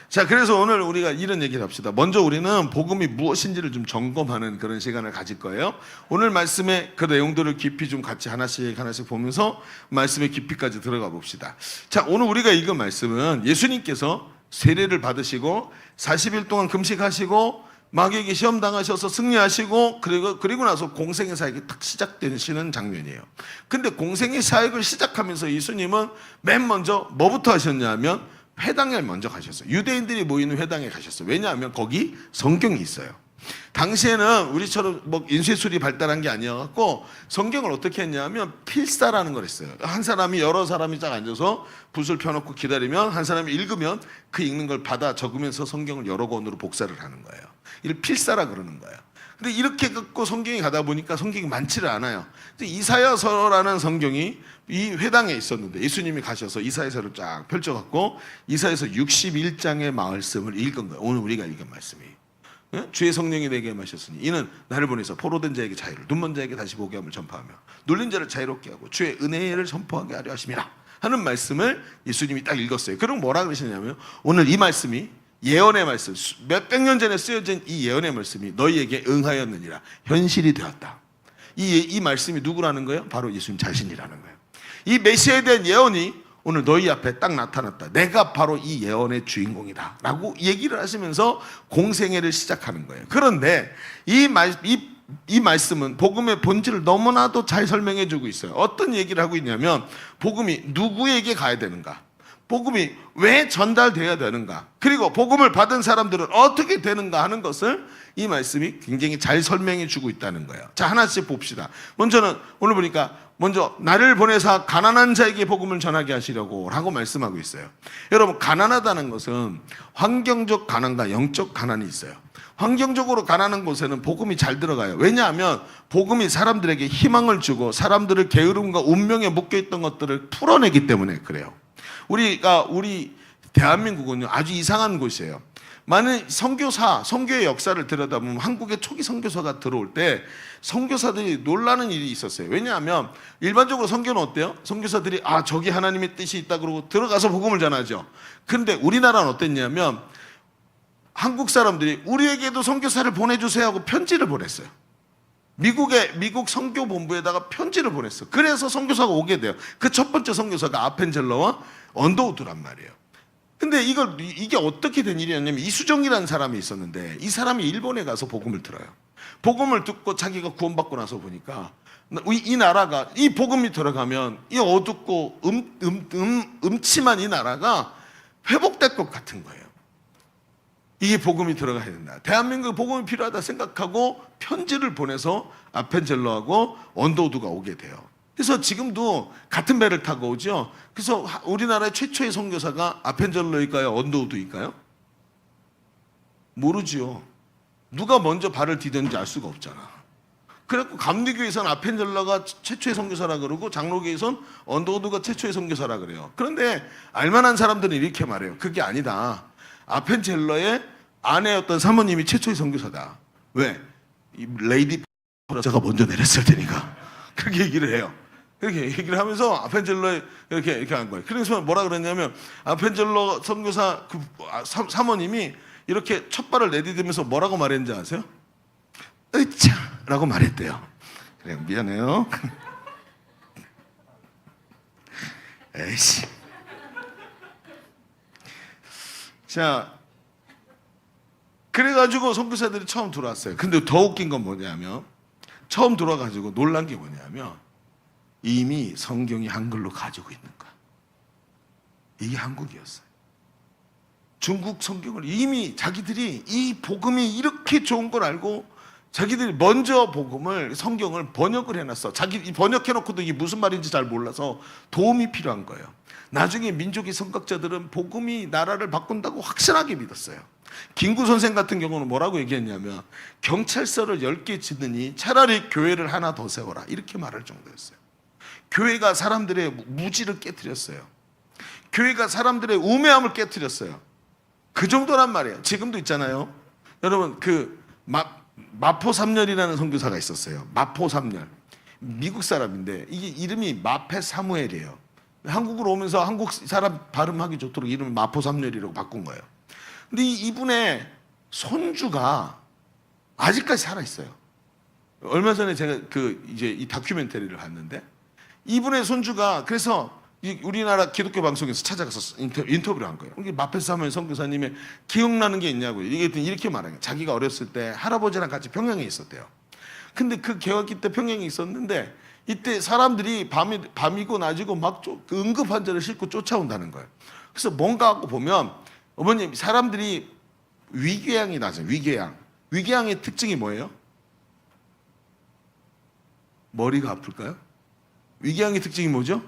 자, 그래서 오늘 우리가 이런 얘기를 합시다. 먼저 우리는 복음이 무엇인지를 좀 점검하는 그런 시간을 가질 거예요. 오늘 말씀의 그 내용들을 깊이 좀 같이 하나씩 보면서 말씀의 깊이까지 들어가 봅시다. 자, 오늘 우리가 읽은 말씀은 예수님께서 세례를 받으시고 40일 동안 금식하시고 마귀에게 시험 당하셔서 승리하시고 그리고 나서 공생의 사역이 딱 시작되시는 장면이에요. 근데 공생의 사역을 시작하면서 예수님은 맨 먼저 뭐부터 하셨냐면 회당에 먼저 가셨어요. 유대인들이 모이는 회당에 가셨어요. 왜냐하면 거기 성경이 있어요. 당시에는 우리처럼 뭐 인쇄술이 발달한 게 아니어갖고 성경을 어떻게 했냐면 필사라는 걸 했어요. 한 사람이 여러 사람이 딱 앉아서 붓을 펴놓고 기다리면 한 사람이 읽으면 그 읽는 걸 받아 적으면서 성경을 여러 권으로 복사를 하는 거예요. 이를 필사라 그러는 거예요. 근데 이렇게 갖고 성경이 가다 보니까 성경이 많지를 않아요. 이사야서라는 성경이 이 회당에 있었는데 예수님이 가셔서 이사야서를 쫙 펼쳐갖고 이사야서 61장의 말씀을 읽은 거예요. 오늘 우리가 읽은 말씀이. 주의 성령이 내게 임하셨으니 이는 나를 보내서 포로된 자에게 자유를 눈먼 자에게 다시 보게 함을 전파하며 눌린 자를 자유롭게 하고 주의 은혜를 선포하게 하려 하심이라 하는 말씀을 예수님이 딱 읽었어요. 그럼 뭐라 그러시냐면 오늘 이 말씀이 예언의 말씀, 몇백 년 전에 쓰여진 이 예언의 말씀이 너희에게 응하였느니라 현실이 되었다. 이 말씀이 누구라는 거예요? 바로 예수님 자신이라는 거예요. 이 메시아에 대한 예언이 오늘 너희 앞에 딱 나타났다. 내가 바로 이 예언의 주인공이다 라고 얘기를 하시면서 공생애를 시작하는 거예요. 그런데 이 이 말씀은 복음의 본질을 너무나도 잘 설명해 주고 있어요. 어떤 얘기를 하고 있냐면 복음이 누구에게 가야 되는가, 복음이 왜 전달돼야 되는가, 그리고 복음을 받은 사람들은 어떻게 되는가 하는 것을 이 말씀이 굉장히 잘 설명해 주고 있다는 거예요. 자, 하나씩 봅시다. 먼저는 오늘 보니까 먼저 나를 보내사 가난한 자에게 복음을 전하게 하시려고 라고 말씀하고 있어요. 여러분, 가난하다는 것은 환경적 가난과 영적 가난이 있어요. 환경적으로 가난한 곳에는 복음이 잘 들어가요. 왜냐하면 복음이 사람들에게 희망을 주고 사람들을 게으름과 운명에 묶여있던 것들을 풀어내기 때문에 그래요. 우리 대한민국은요, 아주 이상한 곳이에요. 많은 선교의 역사를 들여다보면 한국의 초기 선교사가 들어올 때 선교사들이 놀라는 일이 있었어요. 왜냐하면 일반적으로 선교는 어때요? 선교사들이 저기 하나님의 뜻이 있다 그러고 들어가서 복음을 전하죠. 그런데 우리나라는 어땠냐면 한국 사람들이 우리에게도 선교사를 보내주세요 하고 편지를 보냈어요. 미국 선교본부에다가 편지를 보냈어. 그래서 선교사가 오게 돼요. 그 첫 번째 선교사가 아펜젤러와 언더우드란 말이에요. 근데 이게 어떻게 된 일이었냐면 이수정이라는 사람이 있었는데 이 사람이 일본에 가서 복음을 들어요. 복음을 듣고 자기가 구원받고 나서 보니까 이 나라가, 이 복음이 들어가면 이 어둡고 음침한 이 나라가 회복될 것 같은 거예요. 이게 복음이 들어가야 된다. 대한민국에 복음이 필요하다 생각하고 편지를 보내서 아펜젤러하고 언더우드가 오게 돼요. 그래서 지금도 같은 배를 타고 오죠. 그래서 우리나라의 최초의 선교사가 아펜젤러일까요? 언더우드일까요? 모르지요. 누가 먼저 발을 디뎠는지 알 수가 없잖아. 그래갖고 감리교에서는 아펜젤러가 최초의 선교사라 그러고 장로교에서는 언더우드가 최초의 선교사라 그래요. 그런데 알만한 사람들은 이렇게 말해요. 그게 아니다. 아펜젤러의 아내였던 사모님이 최초의 선교사다. 왜? 이 레이디 제가 먼저 내렸을 테니까. 그렇게 얘기를 해요. 그렇게 얘기를 하면서 아펜젤러 이렇게 한 거예요. 그래서 뭐라 그랬냐면 아펜젤러 선교사 사모님이 이렇게 첫 발을 내디디면서 뭐라고 말했는지 아세요? 으차! 라고 말했대요. 그래, 미안해요. 에이씨. 자, 그래가지고 선교사들이 처음 들어왔어요. 근데 더 웃긴 건 뭐냐면 처음 들어와가지고 놀란 게 뭐냐면 이미 성경이 한글로 가지고 있는 거야. 이게 한국이었어요. 중국 성경을 이미 자기들이 이 복음이 이렇게 좋은 걸 알고 자기들이 먼저 성경을 번역을 해놨어. 자기 번역해놓고도 이게 무슨 말인지 잘 몰라서 도움이 필요한 거예요. 나중에 민족의 선각자들은 복음이 나라를 바꾼다고 확실하게 믿었어요. 김구 선생 같은 경우는 뭐라고 얘기했냐면 경찰서를 10개 짓느니 차라리 교회를 하나 더 세워라 이렇게 말할 정도였어요. 교회가 사람들의 무지를 깨뜨렸어요. 교회가 사람들의 우매함을 깨뜨렸어요. 그 정도란 말이에요. 지금도 있잖아요. 여러분 마포삼렬이라는 선교사가 있었어요. 마포삼렬. 미국 사람인데 이게 이름이 마페 사무엘이에요. 한국으로 오면서 한국 사람 발음하기 좋도록 이름을 마포삼렬이라고 바꾼 거예요. 근데 이분의 손주가 아직까지 살아 있어요. 얼마 전에 제가 이제 이 다큐멘터리를 봤는데 이분의 손주가 그래서 우리나라 기독교 방송에서 찾아가서 인터뷰를 한 거예요. 마페 사무엘 선교사님의 기억나는 게 있냐고요. 이렇게 말해요. 자기가 어렸을 때 할아버지랑 같이 평양에 있었대요. 근데 그 개화기 때 평양에 있었는데 이때 사람들이 밤이고 낮이고 막 응급 환자를 싣고 쫓아온다는 거예요. 그래서 뭔가 하고 보면 어머님 사람들이 위궤양이 나죠. 위궤양의 특징이 뭐예요? 머리가 아플까요? 위궤양의 특징이 뭐죠?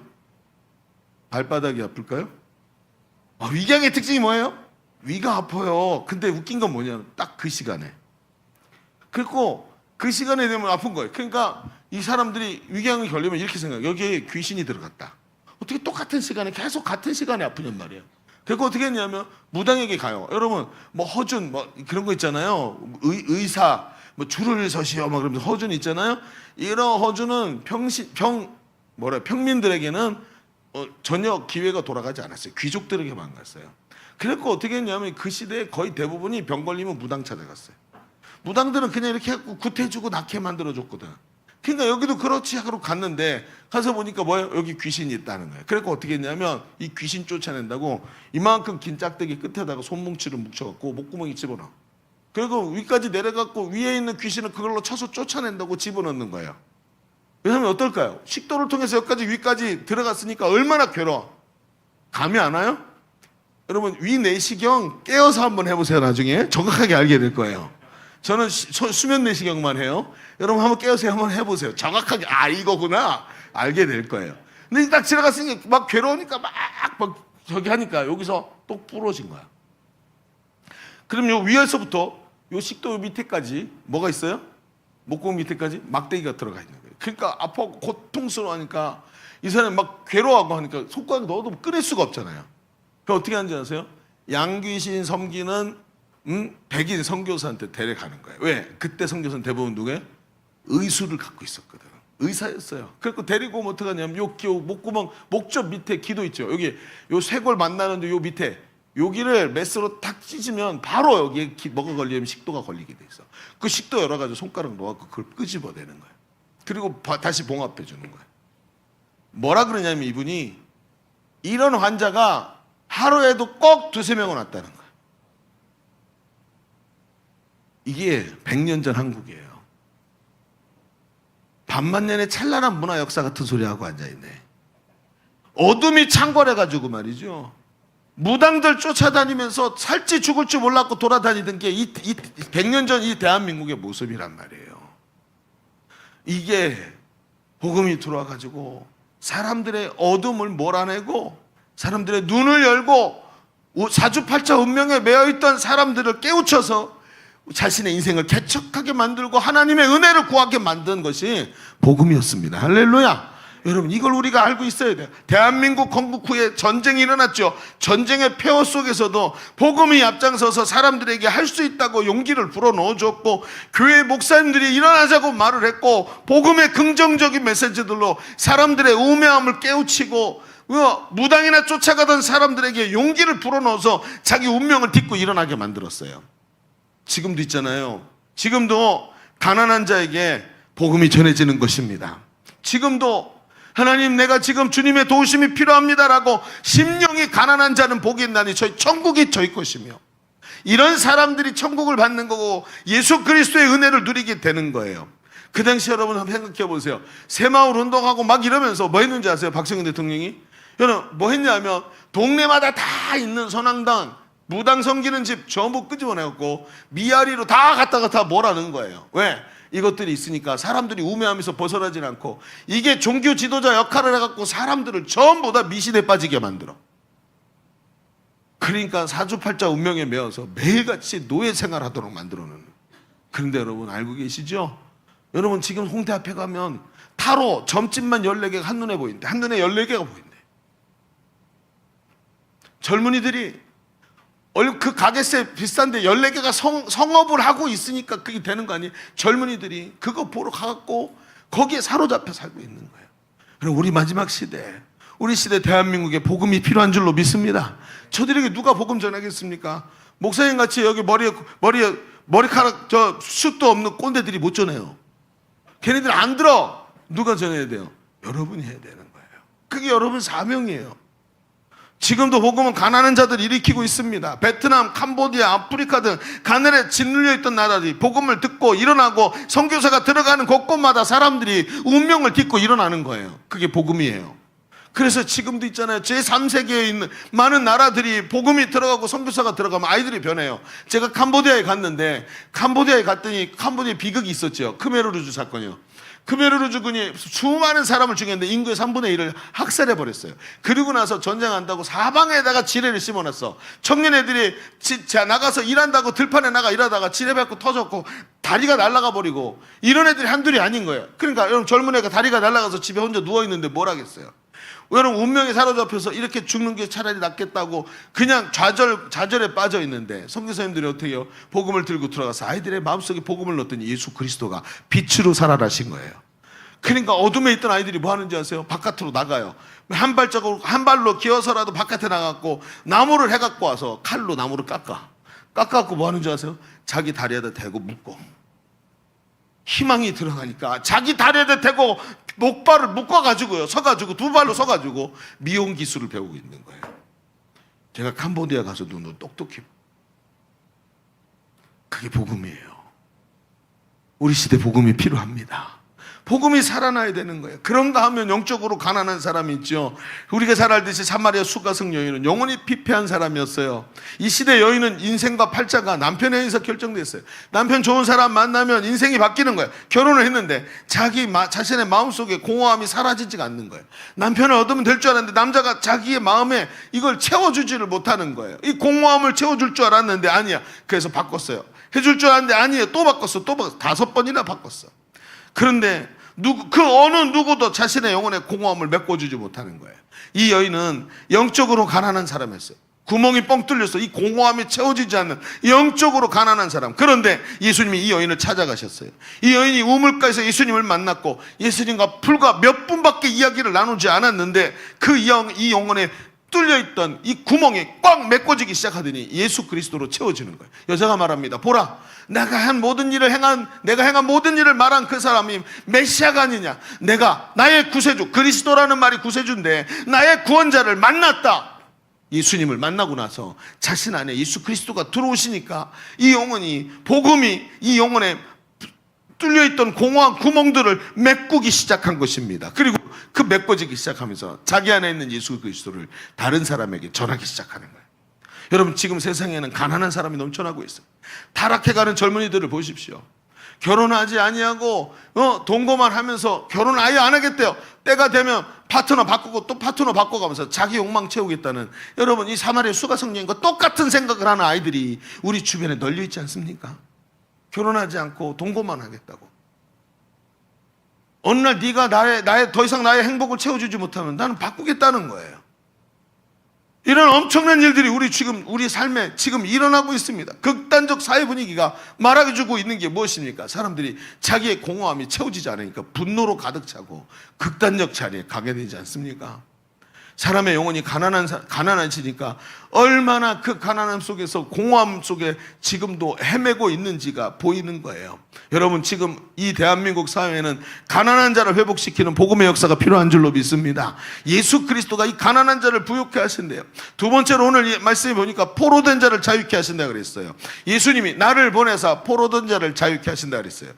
발바닥이 아플까요? 위궤양의 특징이 뭐예요? 위가 아파요. 근데 웃긴 건 뭐냐면 딱 그 시간에. 그리고 그 시간에 되면 아픈 거예요. 그러니까 이 사람들이 위궤양이 걸리면 이렇게 생각해요. 여기에 귀신이 들어갔다. 어떻게 똑같은 시간에 계속 같은 시간에 아프냔 말이에요. 그리고 어떻게 했냐면 무당에게 가요. 여러분 허준 그런 거 있잖아요. 의사 줄을 서시오 그러면서 허준 있잖아요. 이런 허준은 평민들에게는 전혀 기회가 돌아가지 않았어요. 귀족들에게만 갔어요. 그래서 어떻게 했냐면 그 시대에 거의 대부분이 병 걸리면 무당 찾아갔어요. 무당들은 그냥 이렇게 해갖고 구태주고 낳게 만들어줬거든. 그러니까 여기도 그렇지 하고 갔는데 가서 보니까 뭐예요? 여기 귀신이 있다는 거예요. 그래서 어떻게 했냐면 이 귀신 쫓아낸다고 이만큼 긴 짝대기 끝에다가 손뭉치를 묻혀갖고 목구멍에 집어넣어. 그리고 위까지 내려갔고 위에 있는 귀신을 그걸로 쳐서 쫓아낸다고 집어넣는 거예요. 왜냐하면 어떨까요? 식도를 통해서 여기까지 위까지 들어갔으니까 얼마나 괴로워. 감이 안 와요? 여러분 위 내시경 깨어서 한번 해보세요. 나중에 정확하게 알게 될 거예요. 저는 수면 내시경만 해요. 여러분 한번 깨어서 한번 해보세요. 정확하게 이거구나 알게 될 거예요. 근데 딱 지나갔으니까 막 괴로우니까 막 저기 하니까 여기서 또 부러진 거야. 그럼 요 위에서부터 요 식도 요 밑에까지 뭐가 있어요? 목구멍 밑에까지 막대기가 들어가 있는 거예요. 그러니까 아파하고 고통스러워하니까 이 사람이 막 괴로워하고 하니까 손가락 넣어도 끊을 수가 없잖아요. 그럼 어떻게 하는지 아세요? 양귀신 섬기는 백인 선교사한테 데려가는 거예요. 왜? 그때 선교사는 대부분 누구예요? 의수를 갖고 있었거든. 의사였어요. 그래서 데리고 오면 어떡하냐면 요 목구멍 목젖 밑에 기도 있죠. 여기 요 쇄골 만나는데 요 밑에 여기를 메스로 탁 찢으면 바로 여기에 뭐가 걸리면 식도가 걸리게 돼 있어. 그 식도 열어가지고 손가락 놓아서 그걸 끄집어내는 거예요. 그리고 다시 봉합해 주는 거예요. 뭐라 그러냐면 이분이 이런 환자가 하루에도 꼭 2-3명은 왔다는 거예요. 이게 100년 전 한국이에요. 반만년의 찬란한 문화 역사 같은 소리하고 앉아있네. 어둠이 창궐해가지고 말이죠. 무당들 쫓아다니면서 살지 죽을 줄 몰랐고 돌아다니던 게 이 100년 전 이 대한민국의 모습이란 말이에요. 이게 복음이 들어와가지고 사람들의 어둠을 몰아내고 사람들의 눈을 열고 사주팔자 운명에 매여있던 사람들을 깨우쳐서 자신의 인생을 개척하게 만들고 하나님의 은혜를 구하게 만든 것이 복음이었습니다. 할렐루야. 여러분 이걸 우리가 알고 있어야 돼요. 대한민국 건국 후에 전쟁이 일어났죠. 전쟁의 폐허 속에서도 복음이 앞장서서 사람들에게 할 수 있다고 용기를 불어넣어줬고 교회 목사님들이 일어나자고 말을 했고 복음의 긍정적인 메시지들로 사람들의 우매함을 깨우치고 무당이나 쫓아가던 사람들에게 용기를 불어넣어서 자기 운명을 딛고 일어나게 만들었어요. 지금도 있잖아요. 지금도 가난한 자에게 복음이 전해지는 것입니다. 지금도 하나님 내가 지금 주님의 도우심이 필요합니다라고 심령이 가난한 자는 복이 있나니 천국이 저희 것이며 이런 사람들이 천국을 받는 거고 예수 그리스도의 은혜를 누리게 되는 거예요. 그 당시 여러분 한번 생각해 보세요. 새마을 운동하고 막 이러면서 뭐 했는지 아세요? 박정희 대통령이 여러분 뭐 했냐면 동네마다 다 있는 선앙당 무당 섬기는 집 전부 끄집어내갖고 미아리로 다 갖다가 다 몰아넣은 거예요. 왜? 이것들이 있으니까 사람들이 우매하면서 벗어나질 않고 이게 종교 지도자 역할을 해갖고 사람들을 전부 다 미신에 빠지게 만들어. 그러니까 사주팔자 운명에 매어서 매일같이 노예 생활하도록 만들어놓는. 그런데 여러분 알고 계시죠? 여러분 지금 홍대 앞에 가면 타로 점집만 14개가 한눈에 보이는데 한눈에 14개가 보인대. 젊은이들이 그 가게세 비싼데 14개가 성업을 하고 있으니까 그게 되는 거 아니에요? 젊은이들이 그거 보러 가갖고 거기에 사로잡혀 살고 있는 거예요. 그럼 우리 마지막 시대, 우리 시대 대한민국에 복음이 필요한 줄로 믿습니다. 저들에게 누가 복음 전하겠습니까? 목사님 같이 여기 머리카락 숱도 없는 꼰대들이 못 전해요. 걔네들 안 들어. 누가 전해야 돼요? 여러분이 해야 되는 거예요. 그게 여러분 사명이에요. 지금도 복음은 가난한 자들을 일으키고 있습니다. 베트남, 캄보디아, 아프리카 등 가난에 짓눌려 있던 나라들이 복음을 듣고 일어나고 선교사가 들어가는 곳곳마다 사람들이 운명을 딛고 일어나는 거예요. 그게 복음이에요. 그래서 지금도 있잖아요. 제3세계에 있는 많은 나라들이 복음이 들어가고 선교사가 들어가면 아이들이 변해요. 제가 캄보디아에 갔는데 캄보디아에 갔더니 캄보디아에 비극이 있었죠. 크메르루주 사건이요. 크메르루주군이 수많은 사람을 죽였는데 인구의 3분의 1을 학살해버렸어요. 그리고 나서 전쟁한다고 사방에다가 지뢰를 심어놨어. 청년 애들이 나가서 일한다고 들판에 나가 일하다가 지뢰 밟고 터졌고 다리가 날아가 버리고 이런 애들이 한둘이 아닌 거예요. 그러니까 여러분 젊은 애가 다리가 날아가서 집에 혼자 누워있는데 뭘 하겠어요. 여러분 운명에 사로잡혀서 이렇게 죽는 게 차라리 낫겠다고 그냥 좌절에 빠져 있는데 선교사님들이 어떻게 해요? 복음을 들고 들어가서 아이들의 마음속에 복음을 넣었더니 예수 그리스도가 빛으로 살아나신 거예요. 그러니까 어둠에 있던 아이들이 뭐 하는지 아세요? 바깥으로 나가요. 한 발로 기어서라도 바깥에 나가고 나무를 해갖고 와서 칼로 나무를 깎아갖고 뭐 하는지 아세요? 자기 다리에다 대고 묶어. 희망이 들어가니까 자기 다리에다 대고 목발을 묶어가지고요. 서가지고 두 발로 서가지고 미용 기술을 배우고 있는 거예요. 제가 캄보디아 가서 눈으로 똑똑히 그게 복음이에요. 우리 시대 복음이 필요합니다. 복음이 살아나야 되는 거예요. 그런가 하면 영적으로 가난한 사람이 있죠. 우리가 잘 알듯이 사마리아 수가성 여인은 영혼이 피폐한 사람이었어요. 이 시대 여인은 인생과 팔자가 남편에 의해서 결정됐어요. 남편 좋은 사람 만나면 인생이 바뀌는 거예요. 결혼을 했는데 자신의 마음속에 공허함이 사라지지가 않는 거예요. 남편을 얻으면 될 줄 알았는데 남자가 자기의 마음에 이걸 채워주지를 못하는 거예요. 이 공허함을 채워줄 줄 알았는데 아니야. 그래서 바꿨어요. 해줄 줄 알았는데 아니에요. 또 바꿨어. 5번이나 바꿨어. 그런데 그 어느 누구도 자신의 영혼의 공허함을 메꿔주지 못하는 거예요. 이 여인은 영적으로 가난한 사람이었어요. 구멍이 뻥 뚫려서 이 공허함이 채워지지 않는 영적으로 가난한 사람. 그런데 예수님이 이 여인을 찾아가셨어요. 이 여인이 우물가에서 예수님을 만났고 예수님과 불과 몇 분밖에 이야기를 나누지 않았는데 이 영혼에 뚫려있던 이 구멍이 꽉 메꿔지기 시작하더니 예수 그리스도로 채워지는 거예요. 여자가 말합니다. 보라, 내가 행한 모든 일을 말한 그 사람이 메시아가 아니냐. 내가 나의 구세주, 그리스도라는 말이 구세주인데 나의 구원자를 만났다. 예수님을 만나고 나서 자신 안에 예수 그리스도가 들어오시니까 이 영혼이, 복음이 이 영혼에 뚫려있던 공허한 구멍들을 메꾸기 시작한 것입니다. 그리고 그 메꿔지기 시작하면서 자기 안에 있는 예수 그리스도를 다른 사람에게 전하기 시작하는 거예요. 여러분, 지금 세상에는 가난한 사람이 넘쳐나고 있어요. 타락해가는 젊은이들을 보십시오. 결혼하지 아니하고 동거만 하면서 결혼 아예 안 하겠대요. 때가 되면 파트너 바꾸고 또 파트너 바꿔가면서 자기 욕망 채우겠다는, 여러분, 이 사마리아 수가성 여인과 똑같은 생각을 하는 아이들이 우리 주변에 널려 있지 않습니까? 결혼하지 않고 동거만 하겠다고. 어느 날 네가 더 이상 나의 행복을 채워주지 못하면 나는 바꾸겠다는 거예요. 이런 엄청난 일들이 우리 삶에 지금 일어나고 있습니다. 극단적 사회 분위기가 말해주고 있는 게 무엇입니까? 사람들이 자기의 공허함이 채워지지 않으니까 분노로 가득 차고 극단적 자리에 가게 되지 않습니까? 사람의 영혼이 가난해지니까 얼마나 그 가난함 속에서, 공허함 속에 지금도 헤매고 있는지가 보이는 거예요. 여러분, 지금 이 대한민국 사회에는 가난한 자를 회복시키는 복음의 역사가 필요한 줄로 믿습니다. 예수 그리스도가 이 가난한 자를 부욕해 하신대요. 두 번째로 오늘 이 말씀에 보니까 포로된 자를 자유케 하신다 그랬어요. 예수님이 나를 보내사 포로된 자를 자유케 하신다 그랬어요.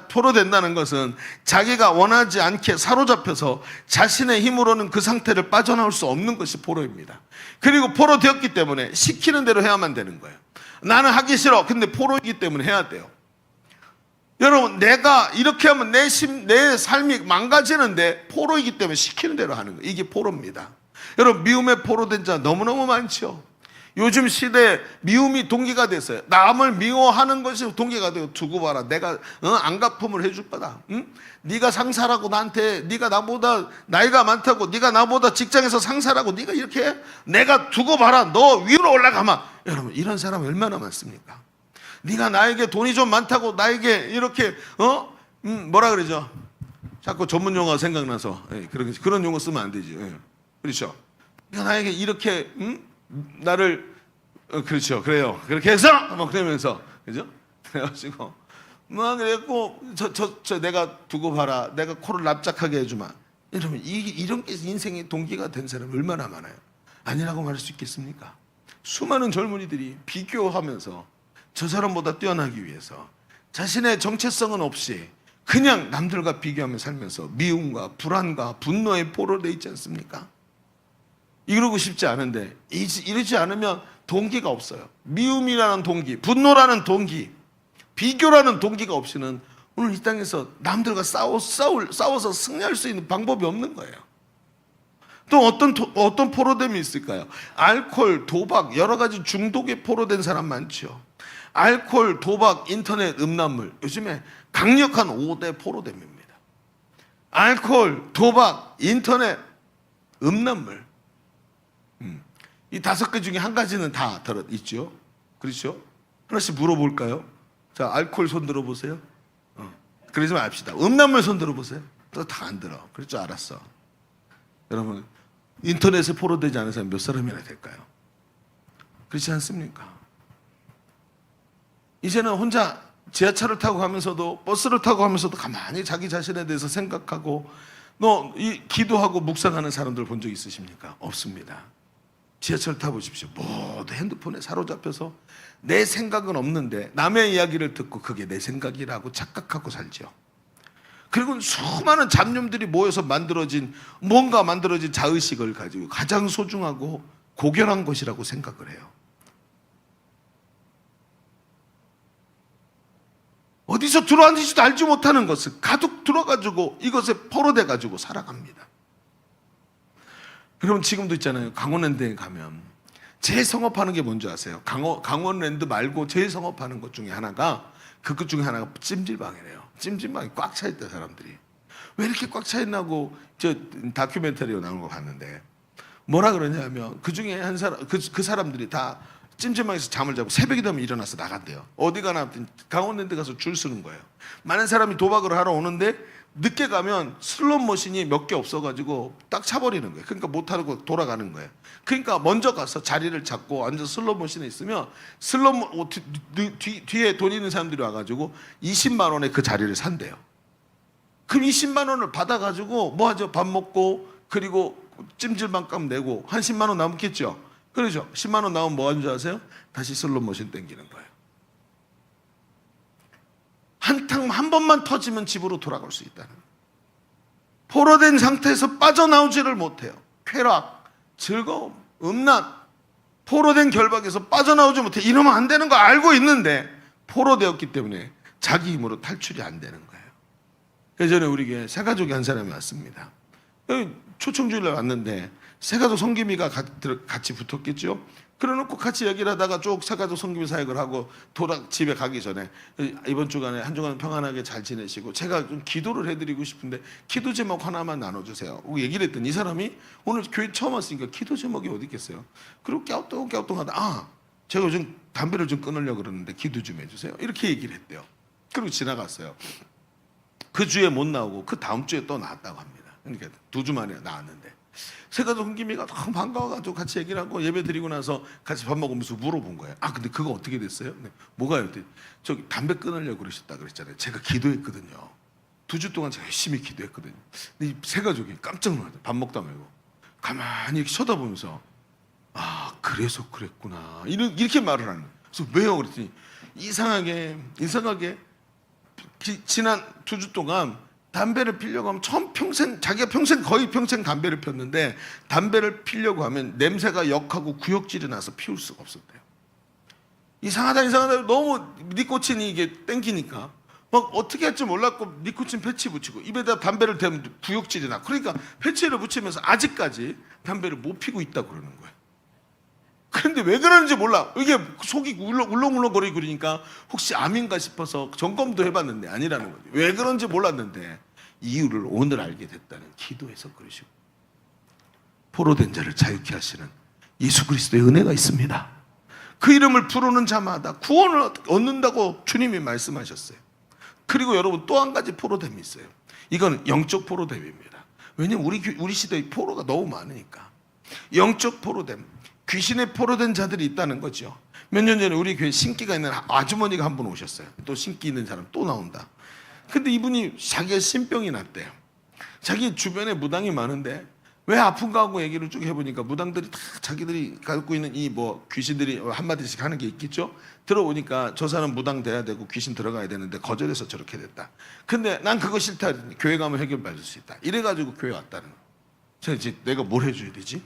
포로된다는 것은 자기가 원하지 않게 사로잡혀서 자신의 힘으로는 그 상태를 빠져나올 수 없는 것이 포로입니다. 그리고 포로 되었기 때문에 시키는 대로 해야만 되는 거예요. 나는 하기 싫어. 근데 포로이기 때문에 해야 돼요. 여러분, 내가 이렇게 하면 내 삶이 망가지는데 포로이기 때문에 시키는 대로 하는 거예요. 이게 포로입니다. 여러분, 미움에 포로된 자 너무너무 많죠. 요즘 시대에 미움이 동기가 됐어요. 남을 미워하는 것이 동기가 되고, 두고 봐라, 내가 안갚음을 해줄 거다. 응? 네가 상사라고 나한테, 네가 나보다 나이가 많다고, 네가 나보다 직장에서 상사라고, 네가 이렇게 해? 내가 두고 봐라, 너 위로 올라가마. 여러분, 이런 사람 얼마나 많습니까? 네가 나에게 돈이 좀 많다고 나에게 이렇게 뭐라 그러죠? 자꾸 전문 용어 생각나서 그런 용어 쓰면 안 되지. 그렇죠? 네가 나에게 이렇게 나를 그렇죠, 그래요, 그렇게 해서 뭐 그러면서, 그죠? 그래가지고 뭐 그랬고 저 내가 두고 봐라, 내가 코를 납작하게 해주마. 여러분, 이런 게 인생의 동기가 된 사람 얼마나 많아요? 아니라고 말할 수 있겠습니까? 수많은 젊은이들이 비교하면서 저 사람보다 뛰어나기 위해서 자신의 정체성은 없이 그냥 남들과 비교하며 살면서 미움과 불안과 분노에 포로되어 있지 않습니까? 이러고 싶지 않은데, 이러지 않으면 동기가 없어요. 미움이라는 동기, 분노라는 동기, 비교라는 동기가 없이는 오늘 이 땅에서 남들과 싸워서 승리할 수 있는 방법이 없는 거예요. 또 어떤 포로됨이 있을까요? 알코올, 도박, 여러 가지 중독에 포로된 사람 많죠. 알코올, 도박, 인터넷, 음란물, 요즘에 강력한 5대 포로됨입니다. 알코올, 도박, 인터넷, 음란물. 이 5개 중에 한 가지는 다 있죠. 그렇죠? 하나씩 물어볼까요? 자, 알코올 손 들어보세요. 그러지 맙시다. 음란물 손 들어보세요. 또 다 안 들어. 그럴 줄 알았어. 여러분, 인터넷에 포로되지 않은 사람 몇 사람이나 될까요? 그렇지 않습니까? 이제는 혼자 지하철을 타고 가면서도, 버스를 타고 가면서도 가만히 자기 자신에 대해서 생각하고 기도하고 묵상하는 사람들 본 적 있으십니까? 없습니다. 지하철 타보십시오. 모두 핸드폰에 사로잡혀서 내 생각은 없는데 남의 이야기를 듣고 그게 내 생각이라고 착각하고 살죠. 그리고 수많은 잡념들이 모여서 만들어진 자의식을 가지고 가장 소중하고 고결한 것이라고 생각을 해요. 어디서 들어왔는지도 알지 못하는 것을 가득 들어가지고 이것에 포로돼 가지고 살아갑니다. 여러분 지금도 있잖아요. 강원랜드에 가면 제일 성업하는 게 뭔지 아세요? 강원랜드 말고 제일 성업하는 것 중에 하나가 그것 중에 하나가 찜질방이래요. 찜질방이 꽉 차 있다 사람들이. 왜 이렇게 꽉 차 있나고 저 다큐멘터리로 나온 거 봤는데 뭐라 그러냐면 그 중에 한 사람 그 사람들이 다 찜질방에서 잠을 자고 새벽이 되면 일어나서 나간대요. 어디 가나 강원랜드 가서 줄 서는 거예요. 많은 사람이 도박을 하러 오는데 늦게 가면 슬롯 머신이 몇 개 없어가지고 딱 차버리는 거예요. 그러니까 못하고 돌아가는 거예요. 그러니까 먼저 가서 자리를 잡고 앉아서 슬롯 머신에 있으면 뒤에 돈 있는 사람들이 와가지고 20만 원에 그 자리를 산대요. 그럼 20만 원을 받아가지고 뭐 하죠? 밥 먹고 그리고 찜질방 값 내고 한 10만 원 남겠죠? 그렇죠? 10만 원 나오면 뭐 하는 줄 아세요? 다시 슬롯 머신 땡기는 거예요. 한 번만 터지면 집으로 돌아갈 수 있다는 거예요. 포로된 상태에서 빠져나오지를 못해요. 쾌락, 즐거움, 음란, 포로된 결박에서 빠져나오지 못해. 이러면 안 되는 거 알고 있는데 포로되었기 때문에 자기 힘으로 탈출이 안 되는 거예요. 예전에 우리 교회 새가족이 한 사람이 왔습니다. 초청주일날 왔는데 새가족 성김이가 같이 붙었겠죠. 그래놓고 같이 얘기를 하다가 쭉 새가족 성김이 사역을 하고 집에 가기 전에 이번 주간에 한 주간 평안하게 잘 지내시고 제가 좀 기도를 해드리고 싶은데 기도 제목 하나만 나눠주세요. 얘기를 했더니 이 사람이 오늘 교회 처음 왔으니까 기도 제목이 어디 있겠어요. 그리고 갸우뚱하다 제가 요즘 담배를 좀 끊으려고 그러는데 기도 좀 해주세요. 이렇게 얘기를 했대요. 그리고 지나갔어요. 그 주에 못 나오고 그 다음 주에 또 나왔다고 합니다. 그러니까 2주 만에 나왔는데 새가족 흥김이가 너무 반가워가지고 같이 얘기를 하고 예배 드리고 나서 같이 밥 먹으면서 물어본 거예요. 근데 그거 어떻게 됐어요? 네. 뭐가요? 저기 담배 끊으려고 그러셨다 그랬잖아요. 제가 기도했거든요. 2주 동안 제가 열심히 기도했거든요. 근데 이 새가족이 깜짝 놀랐어요. 밥 먹다 말고 가만히 이렇게 쳐다보면서 그래서 그랬구나 이렇게 말을 하는 거예요. 그래서 왜요? 그랬더니 이상하게 지난 2주 동안 담배를 피려고 하면 자기가 거의 평생 담배를 폈는데 담배를 피려고 하면 냄새가 역하고 구역질이 나서 피울 수가 없었대요. 이상하다 너무 니코틴이 이게 땡기니까 막 어떻게 할지 몰랐고 니코틴 패치 붙이고 입에다 담배를 대면 구역질이 나. 그러니까 패치를 붙이면서 아직까지 담배를 못 피고 있다고 그러는 거예요. 그런데 왜 그러는지 몰라. 이게 속이 울렁울렁거리고 그러니까 혹시 암인가 싶어서 점검도 해봤는데 아니라는 거죠. 왜 그런지 몰랐는데 이유를 오늘 알게 됐다는 기도에서 그러시고 포로된 자를 자유케 하시는 예수 그리스도의 은혜가 있습니다. 그 이름을 부르는 자마다 구원을 얻는다고 주님이 말씀하셨어요. 그리고 여러분 또 한 가지 포로됨이 있어요. 이건 영적 포로됨입니다. 왜냐하면 우리 시대에 포로가 너무 많으니까. 영적 포로됨, 귀신에 포로된 자들이 있다는 거죠. 몇 년 전에 우리 교회 신기가 있는 아주머니가 한 분 오셨어요. 또 신기 있는 사람 또 나온다. 근데 이분이 자기가 신병이 났대요. 자기 주변에 무당이 많은데 왜 아픈가 하고 얘기를 쭉 해보니까 무당들이 다 자기들이 갖고 있는 이 귀신들이 한마디씩 하는 게 있겠죠. 들어오니까 저 사람 무당 돼야 되고 귀신 들어가야 되는데 거절해서 저렇게 됐다. 근데 난 그거 싫다. 교회 가면 해결받을 수 있다. 이래가지고 교회 왔다는 거예요. 제가 이제 내가 뭘 해줘야 되지?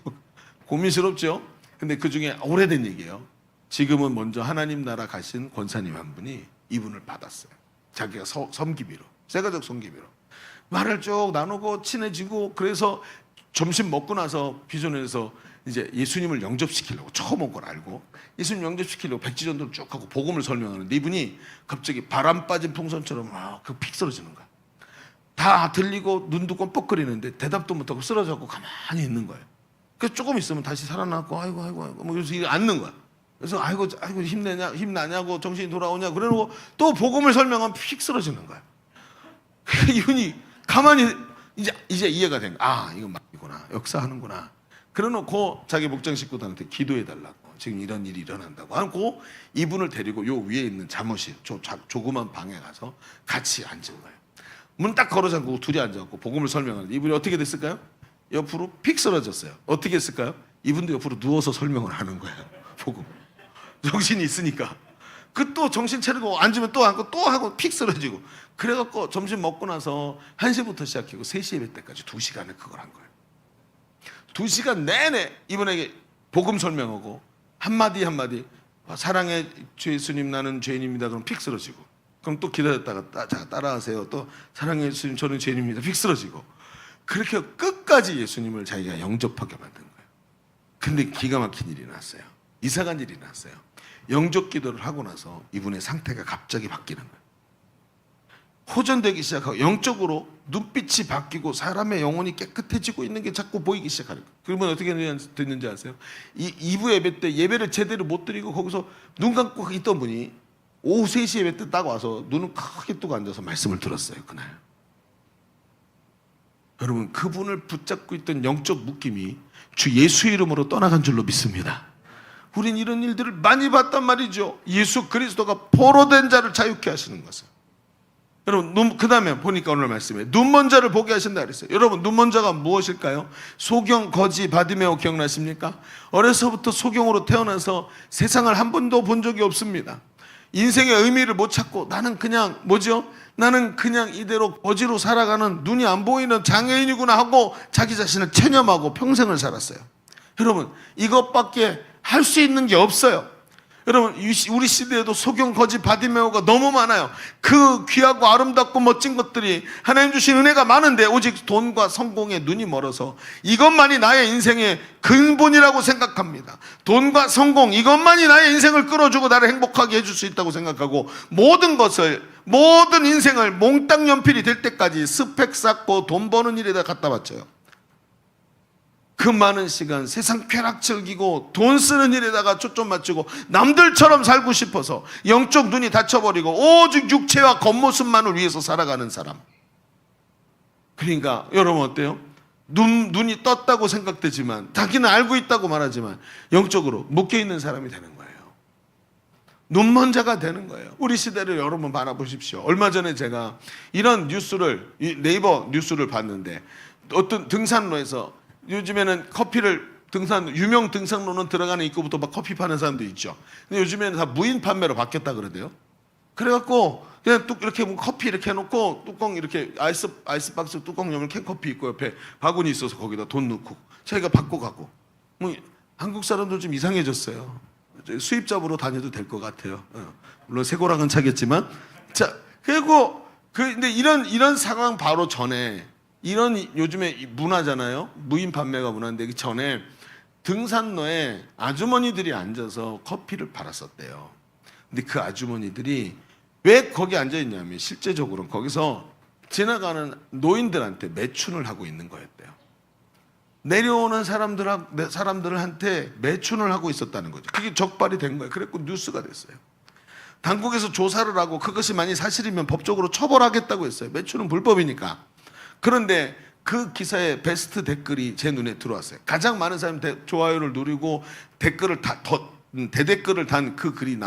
고민스럽죠. 근데 그 중에 오래된 얘기예요. 지금은 먼저 하나님 나라 가신 권사님 한 분이 이분을 받았어요. 자기가 섬기비로, 새가족 섬기비로 말을 쭉 나누고 친해지고 그래서 점심 먹고 나서 비전에서 이제 예수님을 영접시키려고 처음 온 걸 알고 예수님 영접시키려고 백지전도를 쭉 하고 복음을 설명하는데 이분이 갑자기 바람 빠진 풍선처럼 픽 쓰러지는 거야. 다 들리고 눈도 껌뻑거리는데 대답도 못하고 쓰러져갖고 가만히 있는 거예요. 그래서 조금 있으면 다시 살아나고 아이고 뭐 그래서 이거 앉는 거야. 그래서 아이고 힘나냐고 정신이 돌아오냐 그러고 또 복음을 설명하면 픽 쓰러지는 거야. 이분이 가만히 이제 이해가 된 거야. 이건 맞구나. 역사하는구나. 그래놓고 자기 목장 식구들한테 기도해달라고 지금 이런 일이 일어난다고 하고 이분을 데리고 요 위에 있는 잠옷실 조그만 방에 가서 같이 앉은 거예요. 문 딱 걸어 잠그고 둘이 앉아갖고 복음을 설명하는데 이분이 어떻게 됐을까요? 옆으로 픽 쓰러졌어요. 어떻게 했을까요? 이분도 옆으로 누워서 설명을 하는 거예요. 복음. 정신이 있으니까. 그 또 정신 차리고 앉으면 또 앉고 또 하고 픽 쓰러지고. 그래갖고 점심 먹고 나서 1시부터 시작하고 3시 예배 때까지 2시간을 그걸 한 거예요. 2시간 내내 이분에게 복음 설명하고 한마디 한마디 사랑의 주 예수님 나는 죄인입니다. 그럼 픽 쓰러지고. 그럼 또 기다렸다가 자 따라하세요. 또 사랑의 예수님 저는 죄인입니다. 픽 쓰러지고. 그렇게 끝까지 예수님을 자기가 영접하게 만든 거예요. 근데 기가 막힌 일이 났어요. 이상한 일이 났어요. 영접 기도를 하고 나서 이분의 상태가 갑자기 바뀌는 거예요. 호전되기 시작하고 영적으로 눈빛이 바뀌고 사람의 영혼이 깨끗해지고 있는 게 자꾸 보이기 시작하는 거예요. 그러면 어떻게 됐는지 아세요? 이 2부 예배 때 예배를 제대로 못 드리고 거기서 눈 감고 있던 분이 오후 3시 예배 때 딱 와서 눈을 크게 뜨고 앉아서 말씀을 들었어요. 그날. 여러분 그분을 붙잡고 있던 영적 묶임이 주 예수의 이름으로 떠나간 줄로 믿습니다. 우린 이런 일들을 많이 봤단 말이죠. 예수 그리스도가 포로된 자를 자유케 하시는 것을. 여러분 그 다음에 보니까 오늘 말씀에 눈먼 자를 보게 하신다 그랬어요. 여러분 눈먼 자가 무엇일까요? 소경, 거지, 바디메오 기억나십니까? 어려서부터 소경으로 태어나서 세상을 한 번도 본 적이 없습니다. 인생의 의미를 못 찾고 나는 그냥 뭐죠? 나는 그냥 이대로 거지로 살아가는 눈이 안 보이는 장애인이구나 하고 자기 자신을 체념하고 평생을 살았어요. 여러분 이것밖에 할 수 있는 게 없어요. 여러분 우리 시대에도 소경, 거지, 바디메오가 너무 많아요. 그 귀하고 아름답고 멋진 것들이 하나님 주신 은혜가 많은데 오직 돈과 성공에 눈이 멀어서 이것만이 나의 인생의 근본이라고 생각합니다. 돈과 성공 이것만이 나의 인생을 끌어주고 나를 행복하게 해줄 수 있다고 생각하고 모든 인생을 몽땅 연필이 될 때까지 스펙 쌓고 돈 버는 일에다 갖다 바쳐요. 그 많은 시간 세상 쾌락 즐기고 돈 쓰는 일에다가 초점 맞추고 남들처럼 살고 싶어서 영적 눈이 닫혀버리고 오직 육체와 겉모습만을 위해서 살아가는 사람. 그러니까 여러분 어때요? 눈이 떴다고 생각되지만 자기는 알고 있다고 말하지만 영적으로 묶여있는 사람이 되는 거예요. 눈먼 자가 되는 거예요. 우리 시대를 여러분 바라보십시오. 얼마 전에 제가 이런 뉴스를 네이버 뉴스를 봤는데 어떤 등산로에서 요즘에는 커피를 유명 등산로는 들어가는 입구부터 막 커피 파는 사람도 있죠. 근데 요즘에는 다 무인 판매로 바뀌었다 그러대요. 그래갖고 그냥 뚝 이렇게 커피 이렇게 해놓고 뚜껑 이렇게 아이스박스 뚜껑 열면 캔커피 있고 옆에 바구니 있어서 거기다 돈 넣고 자기가 받고 가고. 뭐 한국 사람도 좀 이상해졌어요. 수입잡으로 다녀도 될 것 같아요. 물론 쇠고랑은 차겠지만 자 그리고 근데 이런 상황 바로 전에. 이런 요즘에 문화잖아요. 무인 판매가 문화인데 그 전에 등산로에 아주머니들이 앉아서 커피를 팔았었대요. 근데 그 아주머니들이 왜 거기 앉아 있냐면 실제적으로 거기서 지나가는 노인들한테 매춘을 하고 있는 거였대요. 내려오는 사람들한테 매춘을 하고 있었다는 거죠. 그게 적발이 된 거예요. 그래서 뉴스가 됐어요. 당국에서 조사를 하고 그것이 만약 사실이면 법적으로 처벌하겠다고 했어요. 매춘은 불법이니까. 그런데 그 기사의 베스트 댓글이 제 눈에 들어왔어요. 가장 많은 사람이 좋아요를 누리고 대댓글을 단 그 글이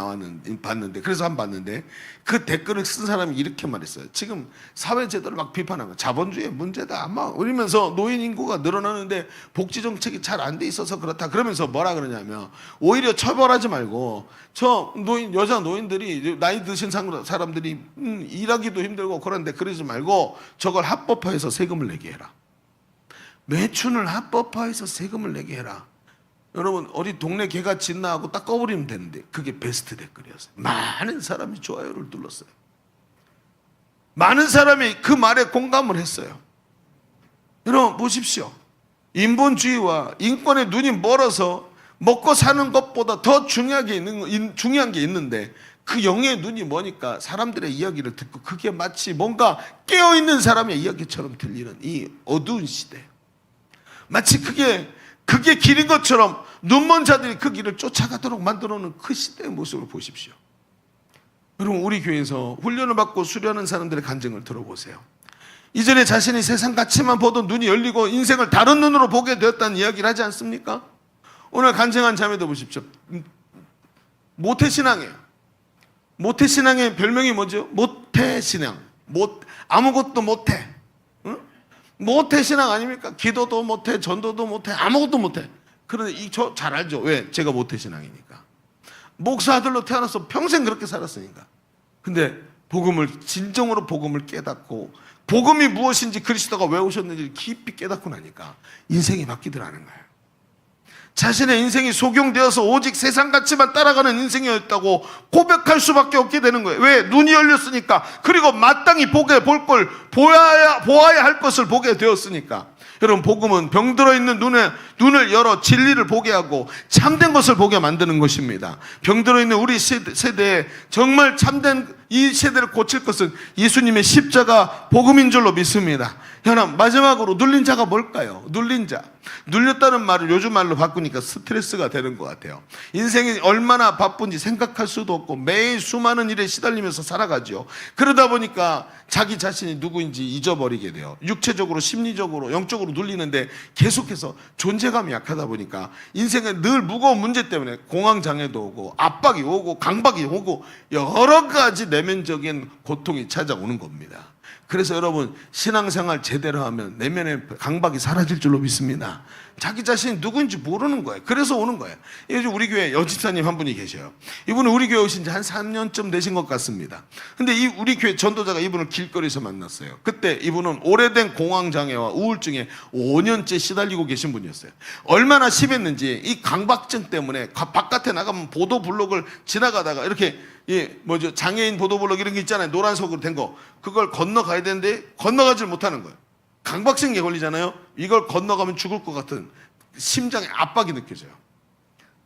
봤는데 그래서 한번 봤는데 그 댓글을 쓴 사람이 이렇게 말했어요. 지금 사회 제도를 막 비판하면 자본주의의 문제다 아마 이러면서 노인 인구가 늘어나는데 복지 정책이 잘 안 돼 있어서 그렇다 그러면서 뭐라 그러냐면 오히려 처벌하지 말고 저 여자 노인들이 나이 드신 사람들이 일하기도 힘들고 그런데 그러지 말고 저걸 합법화해서 세금을 내게 해라. 매춘을 합법화해서 세금을 내게 해라. 여러분 어디 동네 개가 짖나하고 딱 꺼버리면 되는데 그게 베스트 댓글이었어요. 많은 사람이 좋아요를 눌렀어요. 많은 사람이 그 말에 공감을 했어요. 여러분 보십시오. 인본주의와 인권의 눈이 멀어서 먹고 사는 것보다 더 중요한 게 있는데 그 영의 눈이 머니까 사람들의 이야기를 듣고 그게 마치 뭔가 깨어있는 사람의 이야기처럼 들리는 이 어두운 시대. 마치 그게 길인 것처럼 눈먼 자들이 그 길을 쫓아가도록 만들어놓은 그 시대의 모습을 보십시오. 여러분 우리 교회에서 훈련을 받고 수련하는 사람들의 간증을 들어보세요. 이전에 자신이 세상 가치만 보던 눈이 열리고 인생을 다른 눈으로 보게 되었다는 이야기를 하지 않습니까? 오늘 간증한 자매도 보십시오. 모태신앙이에요. 모태신앙의 별명이 뭐죠? 모태신앙. 아무것도 못해. 모태신앙 아닙니까? 기도도 못해, 전도도 못해, 아무것도 못해. 그런데 저 잘 알죠. 왜? 제가 모태신앙이니까. 목사 아들로 태어나서 평생 그렇게 살았으니까. 근데 진정으로 복음을 깨닫고 복음이 무엇인지 그리스도가 왜 오셨는지 깊이 깨닫고 나니까 인생이 바뀌더라는 거예요. 자신의 인생이 속용되어서 오직 세상 가치만 따라가는 인생이었다고 고백할 수밖에 없게 되는 거예요. 왜? 눈이 열렸으니까. 그리고 마땅히 볼 걸 보아야 할 것을 보게 되었으니까. 여러분, 복음은 병들어 있는 눈을 열어 진리를 보게 하고 참된 것을 보게 만드는 것입니다. 병들어 있는 우리 세대에 정말 참된 이 세대를 고칠 것은 예수님의 십자가 복음인 줄로 믿습니다. 여러분, 마지막으로 눌린 자가 뭘까요? 눌린 자. 눌렸다는 말을 요즘 말로 바꾸니까 스트레스가 되는 것 같아요. 인생이 얼마나 바쁜지 생각할 수도 없고 매일 수많은 일에 시달리면서 살아가죠. 그러다 보니까 자기 자신이 누구인지 잊어버리게 돼요. 육체적으로, 심리적으로, 영적으로 눌리는데 계속해서 존재감이 약하다 보니까 인생에 늘 무거운 문제 때문에 공황장애도 오고 압박이 오고 강박이 오고 여러 가지 내면적인 고통이 찾아오는 겁니다. 그래서 여러분, 신앙생활 제대로 하면 내면의 강박이 사라질 줄로 믿습니다. 자기 자신이 누구인지 모르는 거예요. 그래서 오는 거예요. 요즘 우리 교회 여집사님 한 분이 계셔요. 이분은 우리 교회 오신 지 한 3년쯤 되신 것 같습니다. 근데 우리 교회 전도자가 이분을 길거리에서 만났어요. 그때 이분은 오래된 공황장애와 우울증에 5년째 시달리고 계신 분이었어요. 얼마나 심했는지 이 강박증 때문에 바깥에 나가면 보도블록을 지나가다가 이렇게 장애인 보도블록 이런 게 있잖아요. 노란색으로 된 거. 그걸 건너가야 되는데 건너가질 못하는 거예요. 강박증에 걸리잖아요. 이걸 건너가면 죽을 것 같은 심장의 압박이 느껴져요.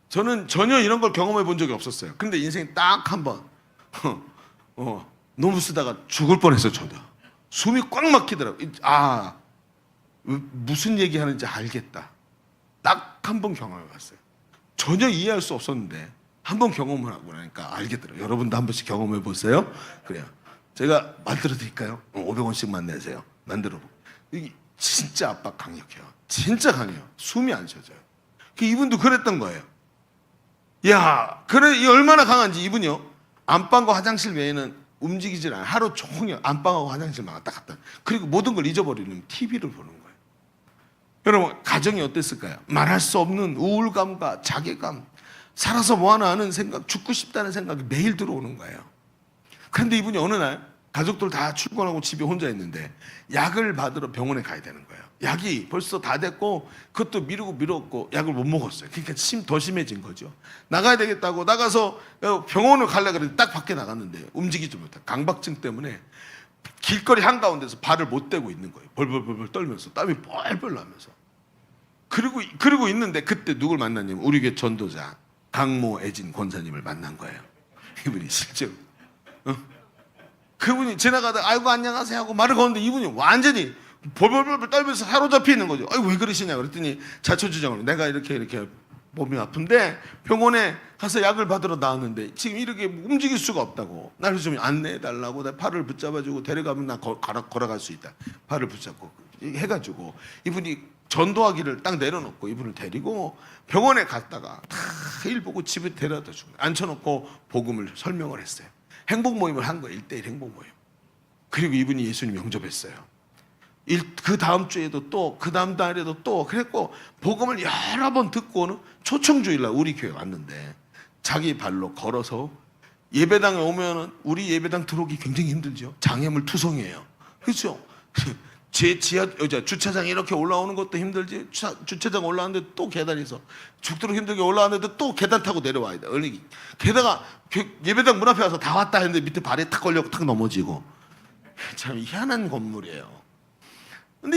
저는 전혀 이런 걸 경험해 본 적이 없었어요. 근데 인생에 딱 한 번 너무 쓰다가 죽을 뻔했어요. 저도 숨이 꽉 막히더라고요. 무슨 얘기하는지 알겠다. 딱 한 번 경험해 봤어요. 전혀 이해할 수 없었는데 한 번 경험을 하고 나니까 알겠더라고요. 여러분도 한 번씩 경험해 보세요. 그래요. 제가 만들어 드릴까요? 500원씩만 내세요. 만들어 보고. 이게 진짜 압박 강력해요. 진짜 강해요. 숨이 안 쉬어져요. 이분도 그랬던 거예요. 야, 그래, 이 얼마나 강한지. 이분이요, 안방과 화장실 외에는 움직이질 않아요. 하루 종일 안방하고 화장실만 왔다 갔다. 그리고 모든 걸 잊어버리는 TV를 보는 거예요. 여러분, 가정이 어땠을까요? 말할 수 없는 우울감과 자괴감, 살아서 뭐하나 하는 생각, 죽고 싶다는 생각이 매일 들어오는 거예요. 그런데 이분이 어느 날 가족들 다 출근하고 집에 혼자 있는데 약을 받으러 병원에 가야 되는 거예요. 약이 벌써 다 됐고 그것도 미루고 약을 못 먹었어요. 그러니까 더 심해진 거죠. 나가야 되겠다고 나가서 병원을 가려고 그랬는데 딱 밖에 나갔는데 움직이지 못해. 강박증 때문에 길거리 한가운데서 발을 못 대고 있는 거예요. 벌벌벌 떨면서 땀이 뻘뻘 나면서. 그리고 있는데 그때 누굴 만났냐면 우리 교회 전도자 강모애진 권사님을 만난 거예요. 이분이 실제로. 그분이 지나가다가 아이고 안녕하세요 하고 말을 거는데 이분이 완전히 벌벌벌 떨면서 사로잡혀 있는 거죠. 아이고 왜 그러시냐 그랬더니 자초지종으로 내가 이렇게 몸이 아픈데 병원에 가서 약을 받으러 나왔는데 지금 이렇게 움직일 수가 없다고 나를 좀 안내해달라고 내 팔을 붙잡아주고 데려가면 나 걸어갈 수 있다. 팔을 붙잡고 해가지고 이분이 전도하기를 딱 내려놓고 이분을 데리고 병원에 갔다가 다 일 보고 집에 데려다 주고 앉혀놓고 복음을 설명을 했어요. 행복 모임을 한 거예요. 1:1 행복 모임. 그리고 이분이 예수님 영접했어요. 그 다음 주에도 또, 그 다음 달에도 또 그랬고 복음을 여러 번 듣고는 초청주일날 우리 교회 왔는데 자기 발로 걸어서 예배당에 오면은 우리 예배당 들어오기 굉장히 힘들죠. 장애물 투성이에요. 그렇죠? 제 주차장에 이렇게 올라오는 것도 힘들지. 주차장 올라왔는데 또 계단에서 죽도록 힘들게 올라왔는데 또 계단 타고 내려와야 돼. 게다가 예배당 문 앞에 와서 다 왔다 했는데 밑에 발에 탁 걸려고 탁 넘어지고. 참 희한한 건물이에요. 근데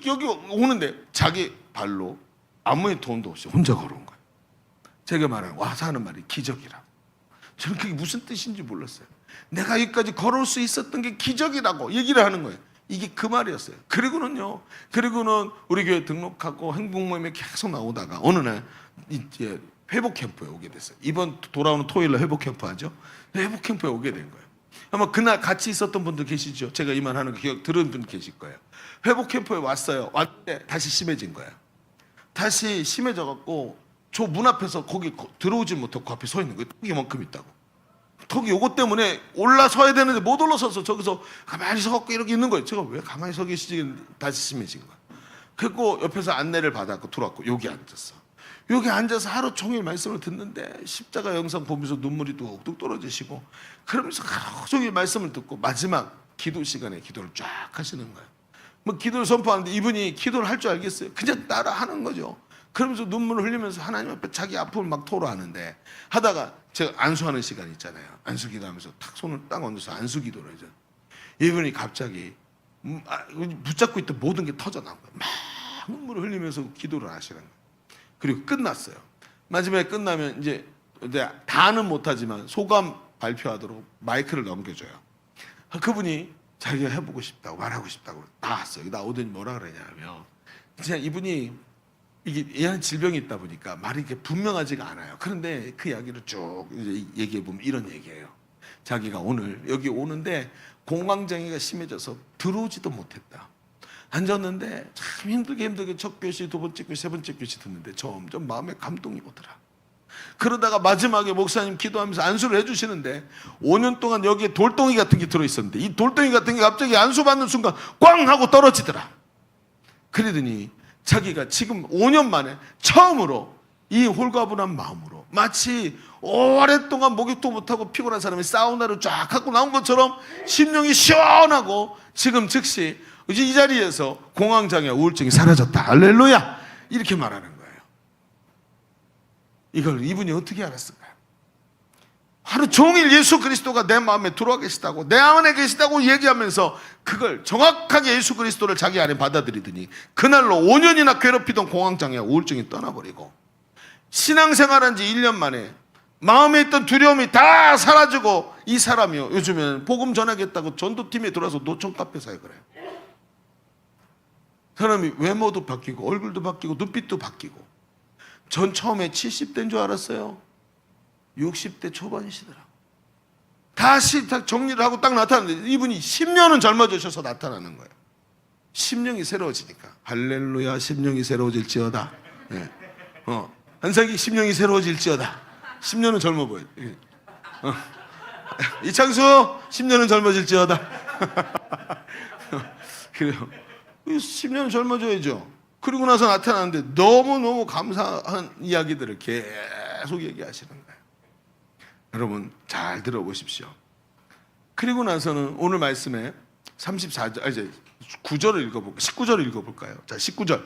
여기 오는데 자기 발로 아무의 도움도 없이 혼자 걸어온 거예요. 제가 말하는 와서 하는 말이 기적이라고. 저는 그게 무슨 뜻인지 몰랐어요. 내가 여기까지 걸어올 수 있었던 게 기적이라고 얘기를 하는 거예요. 이게 그 말이었어요. 그리고는 우리 교회 등록하고 행복 모임에 계속 나오다가 어느 날 이제 회복 캠프에 오게 됐어요. 이번 돌아오는 토요일날 회복 캠프 하죠. 회복 캠프에 오게 된 거예요. 아마 그날 같이 있었던 분들 계시죠. 제가 이 말 하는 거 들은 분 계실 거예요. 회복 캠프에 왔어요. 왔는데 다시 심해진 거예요. 다시 심해져 갖고 저 문 앞에서 거기 들어오지 못하고 그 앞에 서 있는 거예요. 턱이만큼 있다고. 턱이 요거 때문에 올라서야 되는데 못 올라서서 저기서 가만히 서갖고 이렇게 있는 거예요. 제가 왜 가만히 서 계시지? 다시 심해진 거예요. 그리고 옆에서 안내를 받았고 들어왔고 여기 앉았어. 여기 앉아서 하루 종일 말씀을 듣는데 십자가 영상 보면서 눈물이 뚝뚝 떨어지시고 그러면서 하루 종일 말씀을 듣고 마지막 기도 시간에 기도를 쫙 하시는 거예요. 뭐 기도를 선포하는데 이분이 기도를 할 줄 알겠어요? 그냥 따라 하는 거죠. 그러면서 눈물을 흘리면서 하나님 앞에 자기 아픔을 막 토로하는데 하다가 제가 안수하는 시간 있잖아요. 안수 기도하면서 탁 손을 딱 얹어서 안수 기도를 해줘. 이분이 갑자기 붙잡고 있던 모든 게 터져 나온 거예요. 막 눈물을 흘리면서 기도를 하시는 거예요. 그리고 끝났어요. 마지막에 끝나면 이제 다는 못하지만 소감 발표하도록 마이크를 넘겨줘요. 그분이 자기가 해보고 싶다고 말하고 싶다고 나왔어요. 나오더니 뭐라 그러냐면 그냥 이분이 이게 얘한 질병이 있다 보니까 말이 이렇게 분명하지가 않아요. 그런데 그 이야기를 쭉 얘기해 보면 이런 얘기예요. 자기가 오늘 여기 오는데 공황장애가 심해져서 들어오지도 못했다. 앉았는데 참 힘들게 첫 교시, 두 번째 교시, 세 번째 교시 듣는데 점점 마음에 감동이 오더라. 그러다가 마지막에 목사님 기도하면서 안수를 해주시는데 5년 동안 여기에 돌덩이 같은 게 들어있었는데 이 돌덩이 같은 게 갑자기 안수 받는 순간 꽝 하고 떨어지더라. 그러더니 자기가 지금 5년 만에 처음으로 이 홀가분한 마음으로 마치 오랫동안 목욕도 못하고 피곤한 사람이 사우나를 쫙 갖고 나온 것처럼 심령이 시원하고 지금 즉시 이 자리에서 공황장애 우울증이 사라졌다. 할렐루야. 이렇게 말하는 거예요. 이걸 이분이 어떻게 알았을까요? 하루 종일 예수 그리스도가 내 마음에 들어와 계시다고 내 안에 계시다고 얘기하면서 그걸 정확하게 예수 그리스도를 자기 안에 받아들이더니 그날로 5년이나 괴롭히던 공황장애 우울증이 떠나버리고 신앙생활한 지 1년 만에 마음에 있던 두려움이 다 사라지고 이 사람이요 요즘에는 복음 전하겠다고 전도팀에 들어와서 노천 카페 사요. 그래요. 사람이 외모도 바뀌고 얼굴도 바뀌고 눈빛도 바뀌고 전 처음에 70대인 줄 알았어요. 60대 초반이시더라. 다시 딱 정리를 하고 딱 나타났는데 이분이 10년은 젊어지셔서 나타나는 거예요. 심령이 새로워지니까. 할렐루야. 심령이 새로워질지어다. 네. 한상기 심령이 새로워질지어다. 10년은 젊어 보여요. 이창수 10년은 젊어질지어다. 그래요. 10년 젊어져야죠. 그리고 나서 나타나는데 너무너무 감사한 이야기들을 계속 얘기하시는 거예요. 여러분 잘 들어보십시오. 그리고 나서는 오늘 말씀에 34절, 이제 9절을 읽어볼까요? 19절을 읽어볼까요? 자, 19절.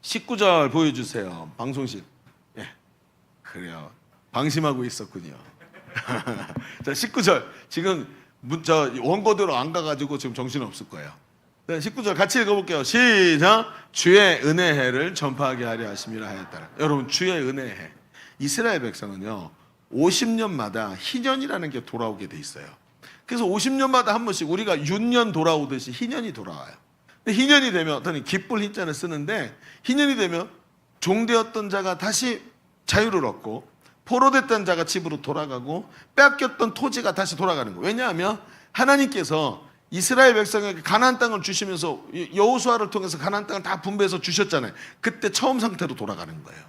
19절 보여주세요. 방송실. 예, 그래요. 방심하고 있었군요. 자, 19절. 지금 저 원고대로 안 가가지고 지금 정신 없을 거예요. 19절 같이 읽어볼게요. 시작. 주의 은혜의 해를 전파하게 하려 하심이라 하였더라. 여러분 주의 은혜의 해. 이스라엘 백성은요 50년마다 희년이라는 게 돌아오게 돼 있어요. 그래서 50년마다 한 번씩 우리가 윤년 돌아오듯이 희년이 돌아와요. 근데 희년이 되면 어떤 기쁠 희자를 쓰는데 희년이 되면 종되었던 자가 다시 자유를 얻고 포로됐던 자가 집으로 돌아가고 빼앗겼던 토지가 다시 돌아가는 거예요. 왜냐하면 하나님께서 이스라엘 백성에게 가나안 땅을 주시면서 여호수아를 통해서 가나안 땅을 다 분배해서 주셨잖아요. 그때 처음 상태로 돌아가는 거예요.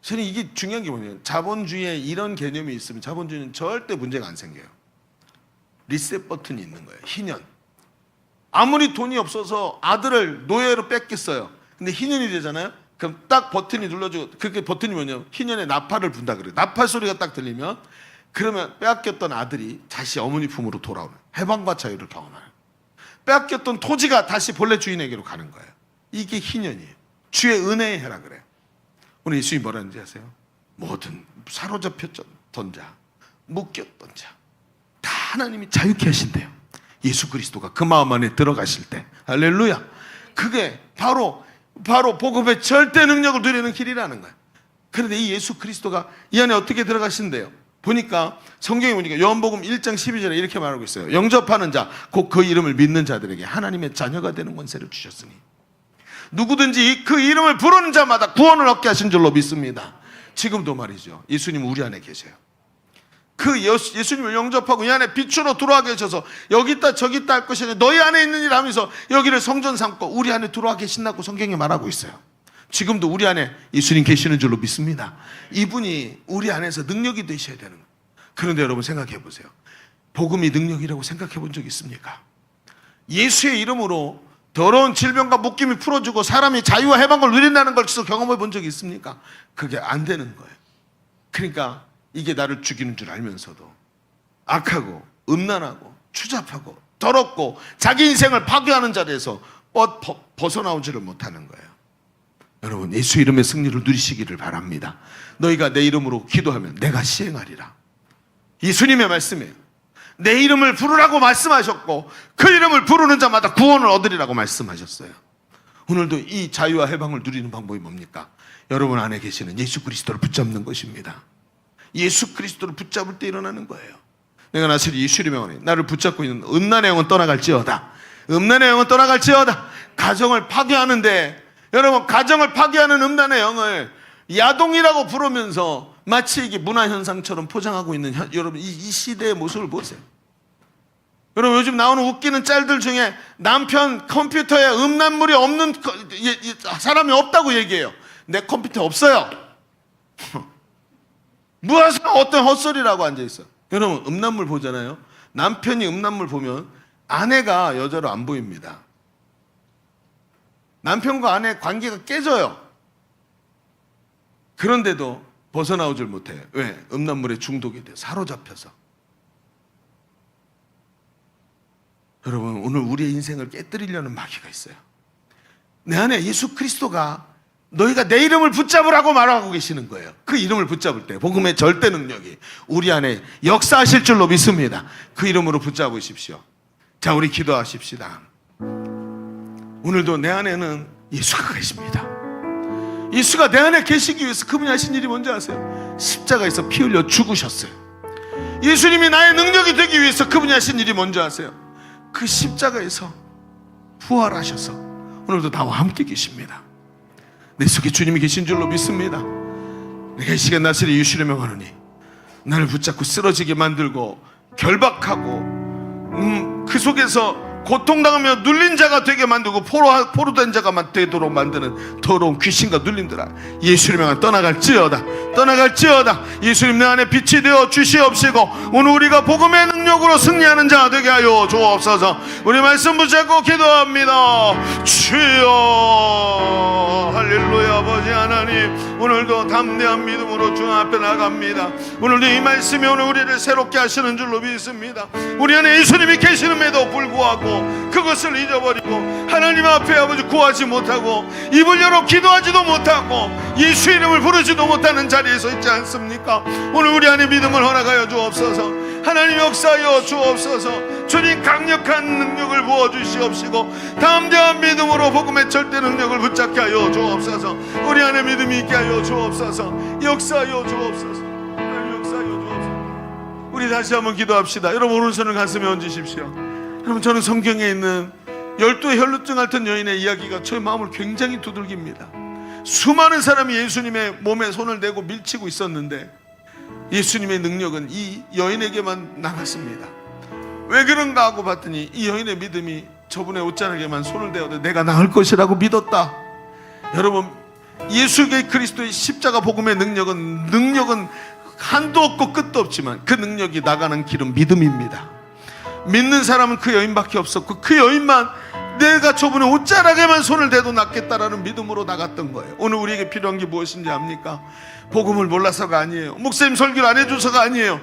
저는 이게 중요한 게 뭐냐면 자본주의에 이런 개념이 있으면 자본주의는 절대 문제가 안 생겨요. 리셋 버튼이 있는 거예요. 희년. 아무리 돈이 없어서 아들을 노예로 뺏겼어요. 근데 희년이 되잖아요. 그럼 딱 버튼이 눌러주고 그게 버튼이 뭐냐면 희년에 나팔을 분다 그래요. 나팔 소리가 딱 들리면 그러면 빼앗겼던 아들이 다시 어머니 품으로 돌아오는 해방과 자유를 경험하는 빼앗겼던 토지가 다시 본래 주인에게로 가는 거예요. 이게 희년이에요. 주의 은혜의 해라 그래요. 오늘 예수님이 뭐라는지 아세요? 모든 사로잡혔던 자, 묶였던 자 다 하나님이 자유케 하신대요. 예수 그리스도가 그 마음 안에 들어가실 때 할렐루야. 그게 바로 복음의 절대 능력을 누리는 길이라는 거예요. 그런데 이 예수 그리스도가 이 안에 어떻게 들어가신대요? 보니까 성경에 보니까 요한복음 1장 12절에 이렇게 말하고 있어요. 영접하는 자, 곧 그 이름을 믿는 자들에게 하나님의 자녀가 되는 권세를 주셨으니 누구든지 그 이름을 부르는 자마다 구원을 얻게 하신 줄로 믿습니다. 지금도 말이죠. 예수님 우리 안에 계세요. 그 예수님을 영접하고 이 안에 빛으로 들어와 계셔서 여기 있다 저기 있다 할 것이 아니라 너희 안에 있는 일 하면서 여기를 성전 삼고 우리 안에 들어와 계신다고 성경이 말하고 있어요. 지금도 우리 안에 예수님 계시는 줄로 믿습니다. 이분이 우리 안에서 능력이 되셔야 되는 거예요. 그런데 여러분 생각해 보세요. 복음이 능력이라고 생각해 본 적 있습니까? 예수의 이름으로 더러운 질병과 묶임이 풀어지고 사람이 자유와 해방을 누린다는 걸 경험해 본 적이 있습니까? 그게 안 되는 거예요. 그러니까 이게 나를 죽이는 줄 알면서도 악하고 음란하고 추잡하고 더럽고 자기 인생을 파괴하는 자리에서 벗어나오지를 못하는 거예요. 여러분, 예수 이름의 승리를 누리시기를 바랍니다. 너희가 내 이름으로 기도하면 내가 시행하리라. 예수님의 말씀이에요. 내 이름을 부르라고 말씀하셨고 그 이름을 부르는 자마다 구원을 얻으리라고 말씀하셨어요. 오늘도 이 자유와 해방을 누리는 방법이 뭡니까? 여러분 안에 계시는 예수 그리스도를 붙잡는 것입니다. 예수 그리스도를 붙잡을 때 일어나는 거예요. 내가 나시리 예수 이름의 영혼이 나를 붙잡고 있는 음란의 영은 떠나갈지어다. 음란의 영은 떠나갈지어다. 가정을 파괴하는데, 여러분, 가정을 파괴하는 음란의 영을 야동이라고 부르면서 마치 이게 문화현상처럼 포장하고 있는 여러분, 이 시대의 모습을 보세요. 여러분, 요즘 나오는 웃기는 짤들 중에 남편 컴퓨터에 음란물이 없는 사람이 없다고 얘기해요. 내 컴퓨터에 없어요. 무엇을 어떤 헛소리라고 앉아있어. 여러분, 음란물 보잖아요. 남편이 음란물 보면 아내가 여자로 안 보입니다. 남편과 아내 관계가 깨져요. 그런데도 벗어나오질 못해요. 왜? 음란물에 중독이 돼요. 사로잡혀서. 여러분, 오늘 우리의 인생을 깨뜨리려는 마귀가 있어요. 내 안에 예수 그리스도가 너희가 내 이름을 붙잡으라고 말하고 계시는 거예요. 그 이름을 붙잡을 때 복음의 절대 능력이 우리 안에 역사하실 줄로 믿습니다. 그 이름으로 붙잡으십시오. 자, 우리 기도하십시다. 오늘도 내 안에는 예수가 계십니다. 예수가 내 안에 계시기 위해서 그분이 하신 일이 뭔지 아세요? 십자가에서 피 흘려 죽으셨어요. 예수님이 나의 능력이 되기 위해서 그분이 하신 일이 뭔지 아세요? 그 십자가에서 부활하셔서 오늘도 나와 함께 계십니다. 내 속에 주님이 계신 줄로 믿습니다. 내가 이 시간 나시리 예수를 명하노니 나를 붙잡고 쓰러지게 만들고 결박하고 그 속에서 고통당하며 눌린 자가 되게 만들고 포로된 자가 되도록 만드는 더러운 귀신과 눌림들아, 예수를 명하여 떠나갈지어다. 떠나갈지어다. 예수님 내 안에 빛이 되어 주시옵시고 오늘 우리가 복음의 능력으로 승리하는 자 되게 하여 주옵소서. 우리 말씀 붙잡고 기도합니다. 주여, 할렐루야. 아버지 하나님, 오늘도 담대한 믿음으로 주 앞에 나갑니다. 오늘도 이 말씀이 오늘 우리를 새롭게 하시는 줄로 믿습니다. 우리 안에 예수님이 계시는데도 불구하고 그것을 잊어버리고 하나님 앞에 아버지 구하지 못하고 입을 열어 기도하지도 못하고 예수 이름을 부르지도 못하는 자리에서 있지 않습니까? 오늘 우리 안에 믿음을 허락하여 주옵소서. 하나님 역사하여 주옵소서. 주님 강력한 능력을 부어주시옵시고 담대한 믿음으로 복음의 절대 능력을 붙잡게 하여 주옵소서. 우리 안에 믿음이 있게 하여 주옵소서. 역사하여 주옵소서. 하나님 역사하여 주옵소서. 우리 다시 한번 기도합시다. 여러분, 오른손을 가슴에 얹으십시오. 여러분, 저는 성경에 있는 12의 혈루증 앓던 여인의 이야기가 저의 마음을 굉장히 두들깁니다. 수많은 사람이 예수님의 몸에 손을 대고 밀치고 있었는데 예수님의 능력은 이 여인에게만 나갔습니다. 왜 그런가 하고 봤더니 이 여인의 믿음이 저분의 옷자락에만 손을 대어도 내가 나을 것이라고 믿었다. 여러분, 예수 그리스도의 십자가 복음의 능력은 한도 없고 끝도 없지만 그 능력이 나가는 길은 믿음입니다. 믿는 사람은 그 여인밖에 없었고 그 여인만 내가 저분의 옷자락에만 손을 대도 낫겠다라는 믿음으로 나갔던 거예요. 오늘 우리에게 필요한 게 무엇인지 압니까? 복음을 몰라서가 아니에요. 목사님 설교를 안 해줘서가 아니에요.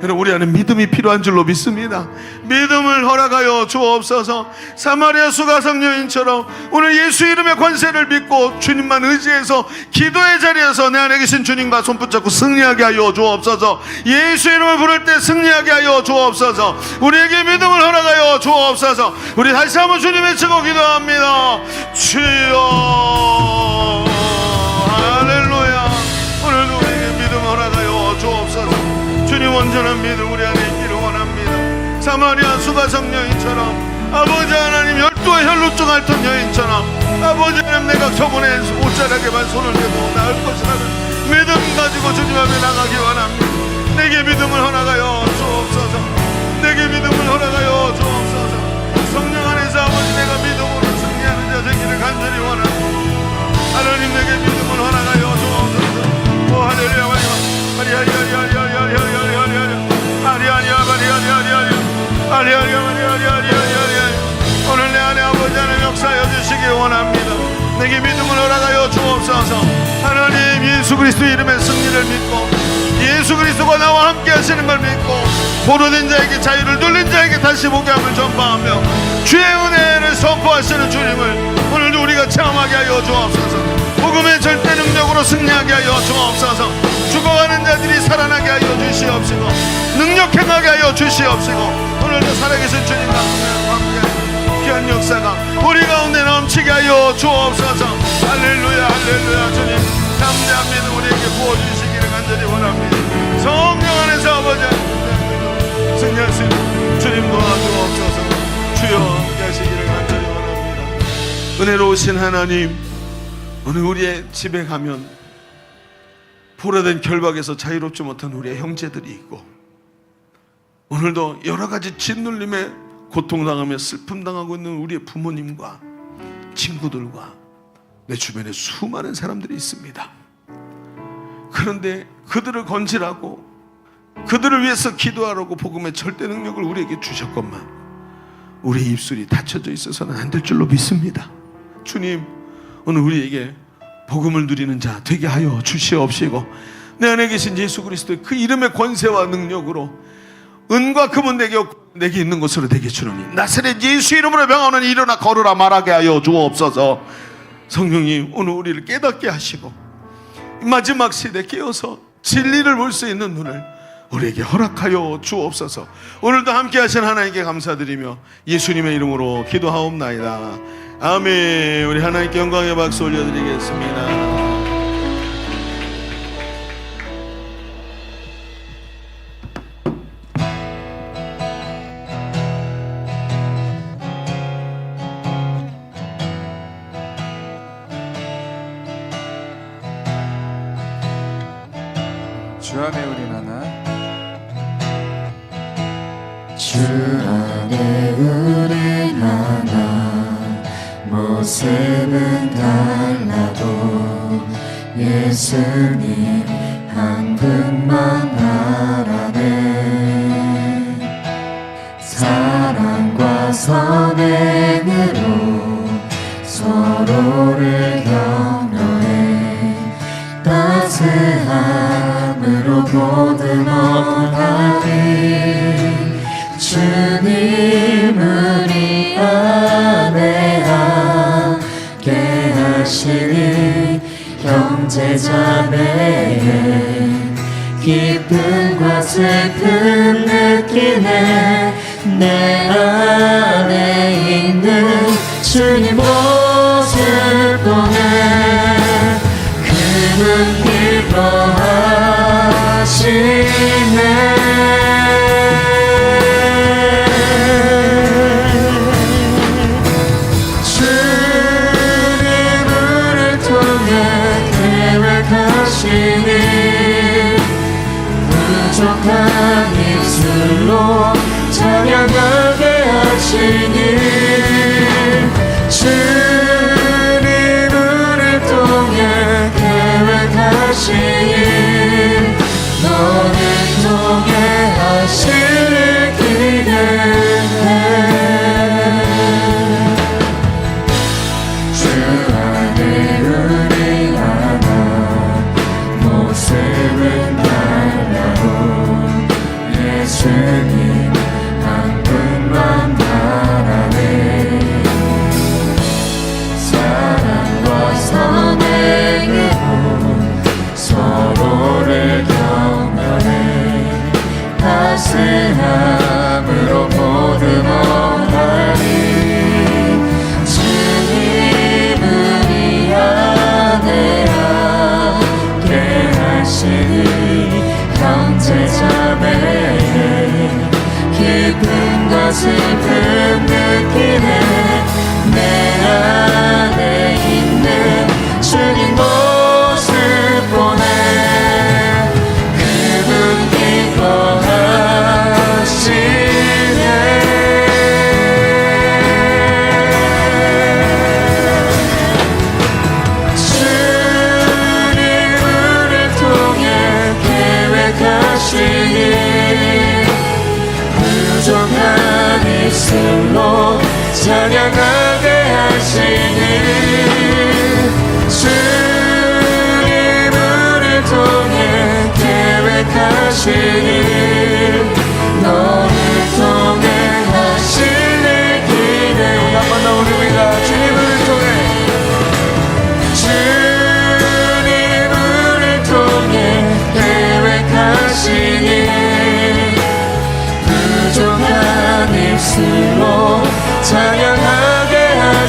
여러분, 우리 안에 믿음이 필요한 줄로 믿습니다. 믿음을 허락하여 주옵소서. 사마리아 수가성 여인처럼 오늘 예수 이름의 관세를 믿고 주님만 의지해서 기도의 자리에서 내 안에 계신 주님과 손붙잡고 승리하게 하여 주옵소서. 예수 이름을 부를 때 승리하게 하여 주옵소서. 우리에게 믿음을 허락하여 주옵소서. 우리 다시 한번 주님 외치고 기도합니다. 주여, 할렐루야. 오늘도 우리에게 믿음 허락하여 주옵소서. 주님, 온전한 믿음 우리 안에 있기를 원합니다. 사마리아 수가성 여인처럼 아버지 하나님, 12의 혈루증 앓던 여인처럼 아버지 하나님, 내가 저번에 옷자락에만 손을 대고 나을 것이라는 믿음 가지고 주님 앞에 나가기 원합니다. 내게 믿음을 허락하여 주옵소서. 내게 믿음을 허락하여 주옵소서. 성령 안에서 아버지, 내가 믿음으로 승리하는 자 되기를 간절히 원합니다. 하나님, 내게 믿음을 허락하여 주옵소서. 오 할렐루야. 오늘 내 안에 아버지 하나님 역사여 그리스도 이름의 승리를 믿고 예수 그리스도가 나와 함께 하시는 걸 믿고 포로된 자에게 자유를, 눌린 자에게 다시 보게 함을 전파하며 주의 은혜를 선포하시는 주님을 오늘도 우리가 체험하게 하여 주옵소서. 복음의 절대 능력으로 승리하게 하여 주옵소서. 죽어가는 자들이 살아나게 하여 주시옵시고 능력 행하게 하여 주시옵시고 오늘도 살아계신 주님과 함께 귀한 역사가 우리 가운데 넘치게 하여 주옵소서. 할렐루야 할렐루야. 주님 담대한 믿음 우리에게 부어주시기를 간절히 원합니다. 성령 안에서 아버지 승리할 수 있는 주님 도와주옵소서. 주여 함께 하시기를 간절히 원합니다. 은혜로우신 하나님, 오늘 우리의 집에 가면 포로된 결박에서 자유롭지 못한 우리의 형제들이 있고 오늘도 여러 가지 짓눌림에 고통당하며 슬픔당하고 있는 우리의 부모님과 친구들과 내 주변에 수많은 사람들이 있습니다. 그런데 그들을 건질하고 그들을 위해서 기도하라고 복음의 절대 능력을 우리에게 주셨건만 우리의 입술이 닫혀져 있어서는 안 될 줄로 믿습니다. 주님, 오늘 우리에게 복음을 누리는 자 되게 하여 주시옵시고 내 안에 계신 예수 그리스도의 그 이름의 권세와 능력으로 은과 금은 내게 있는 것으로 되게 주노니 나사렛 예수 이름으로 명하노니 일어나 걸으라 말하게 하여 주옵소서. 성령님, 오늘 우리를 깨닫게 하시고 마지막 시대 깨어서 진리를 볼 수 있는 눈을 우리에게 허락하여 주옵소서. 오늘도 함께 하신 하나님께 감사드리며 예수님의 이름으로 기도하옵나이다. 아멘. 우리 하나님께 영광의 박수 올려드리겠습니다. 주 안에 우린 하나, 주 안에 우린 하나, 모습은 달라도 예수님 한 분만 알아내. 사랑과 선행으로 서로를 격려해 따스함으로 보듬어가니 주님 우리 안에 함께 하시니 형제자매의 기쁨과 슬픔 느끼네. 내 안에 있는 주님 모습 보네. 그는 기뻐하시네. 부족한 입술로 찬양하게 하시니 주님을 통해 계획하시니 너를 통해 하실 기대해. 주 안에 우리 하나, 모습은 예수님 한 분만 바라.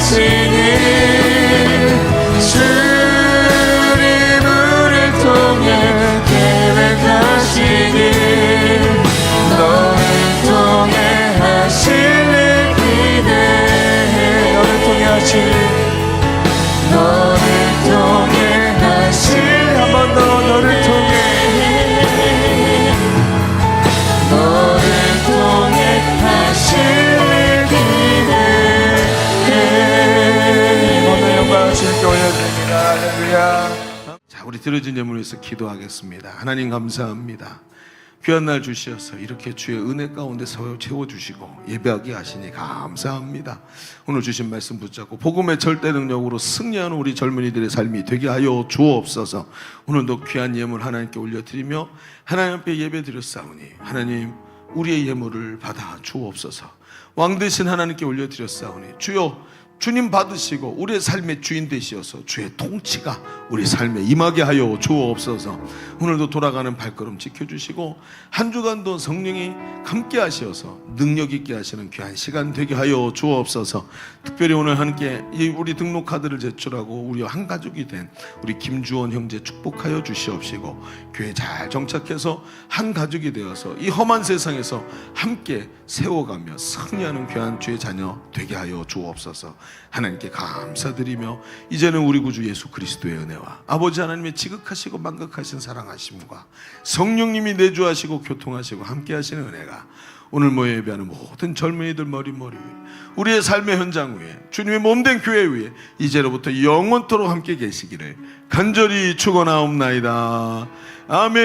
계획하시니 주님 우리를 통해 계획하시니 너를 통해 하실 일 기대해 너를 통해 하실 너를 통해 하실 한 번 더 너를 통해 너를 통해 하실 일 기대해 오늘 영광을 주님께 올려드립니다. 할렐루야. 자, 우리 드려진 예물을 위해서 기도하겠습니다. 하나님 감사합니다. 귀한 날 주시어서 이렇게 주의 은혜 가운데 채워주시고 예배하게 하시니 감사합니다. 오늘 주신 말씀 붙잡고 복음의 절대 능력으로 승리하는 우리 젊은이들의 삶이 되게 하여 주옵소서. 오늘도 귀한 예물 하나님께 올려드리며 하나님 앞에 예배 드렸사오니 하나님 우리의 예물을 받아 주옵소서. 왕 대신 하나님께 올려드렸사오니 주여 주님 받으시고 우리의 삶의 주인 되시어서 주의 통치가 우리 삶에 임하게 하여 주옵소서. 오늘도 돌아가는 발걸음 지켜주시고 한 주간도 성령이 함께 하시어서 능력 있게 하시는 귀한 시간 되게 하여 주옵소서. 특별히 오늘 함께 우리 등록카드를 제출하고 우리 한 가족이 된 우리 김주원 형제 축복하여 주시옵시고 교회 잘 정착해서 한 가족이 되어서 이 험한 세상에서 함께 세워가며 승리하는 귀한 주의 자녀 되게 하여 주옵소서. 하나님께 감사드리며 이제는 우리 구주 예수 그리스도의 은혜와 아버지 하나님의 지극하시고 만극하신 사랑하심과 성령님이 내주하시고 교통하시고 함께 하시는 은혜가 오늘 모여 예배하는 모든 젊은이들 머리 위에 우리의 삶의 현장 위에 주님의 몸된 교회 위에 이제로부터 영원토록 함께 계시기를 간절히 축원하옵나이다. 아멘.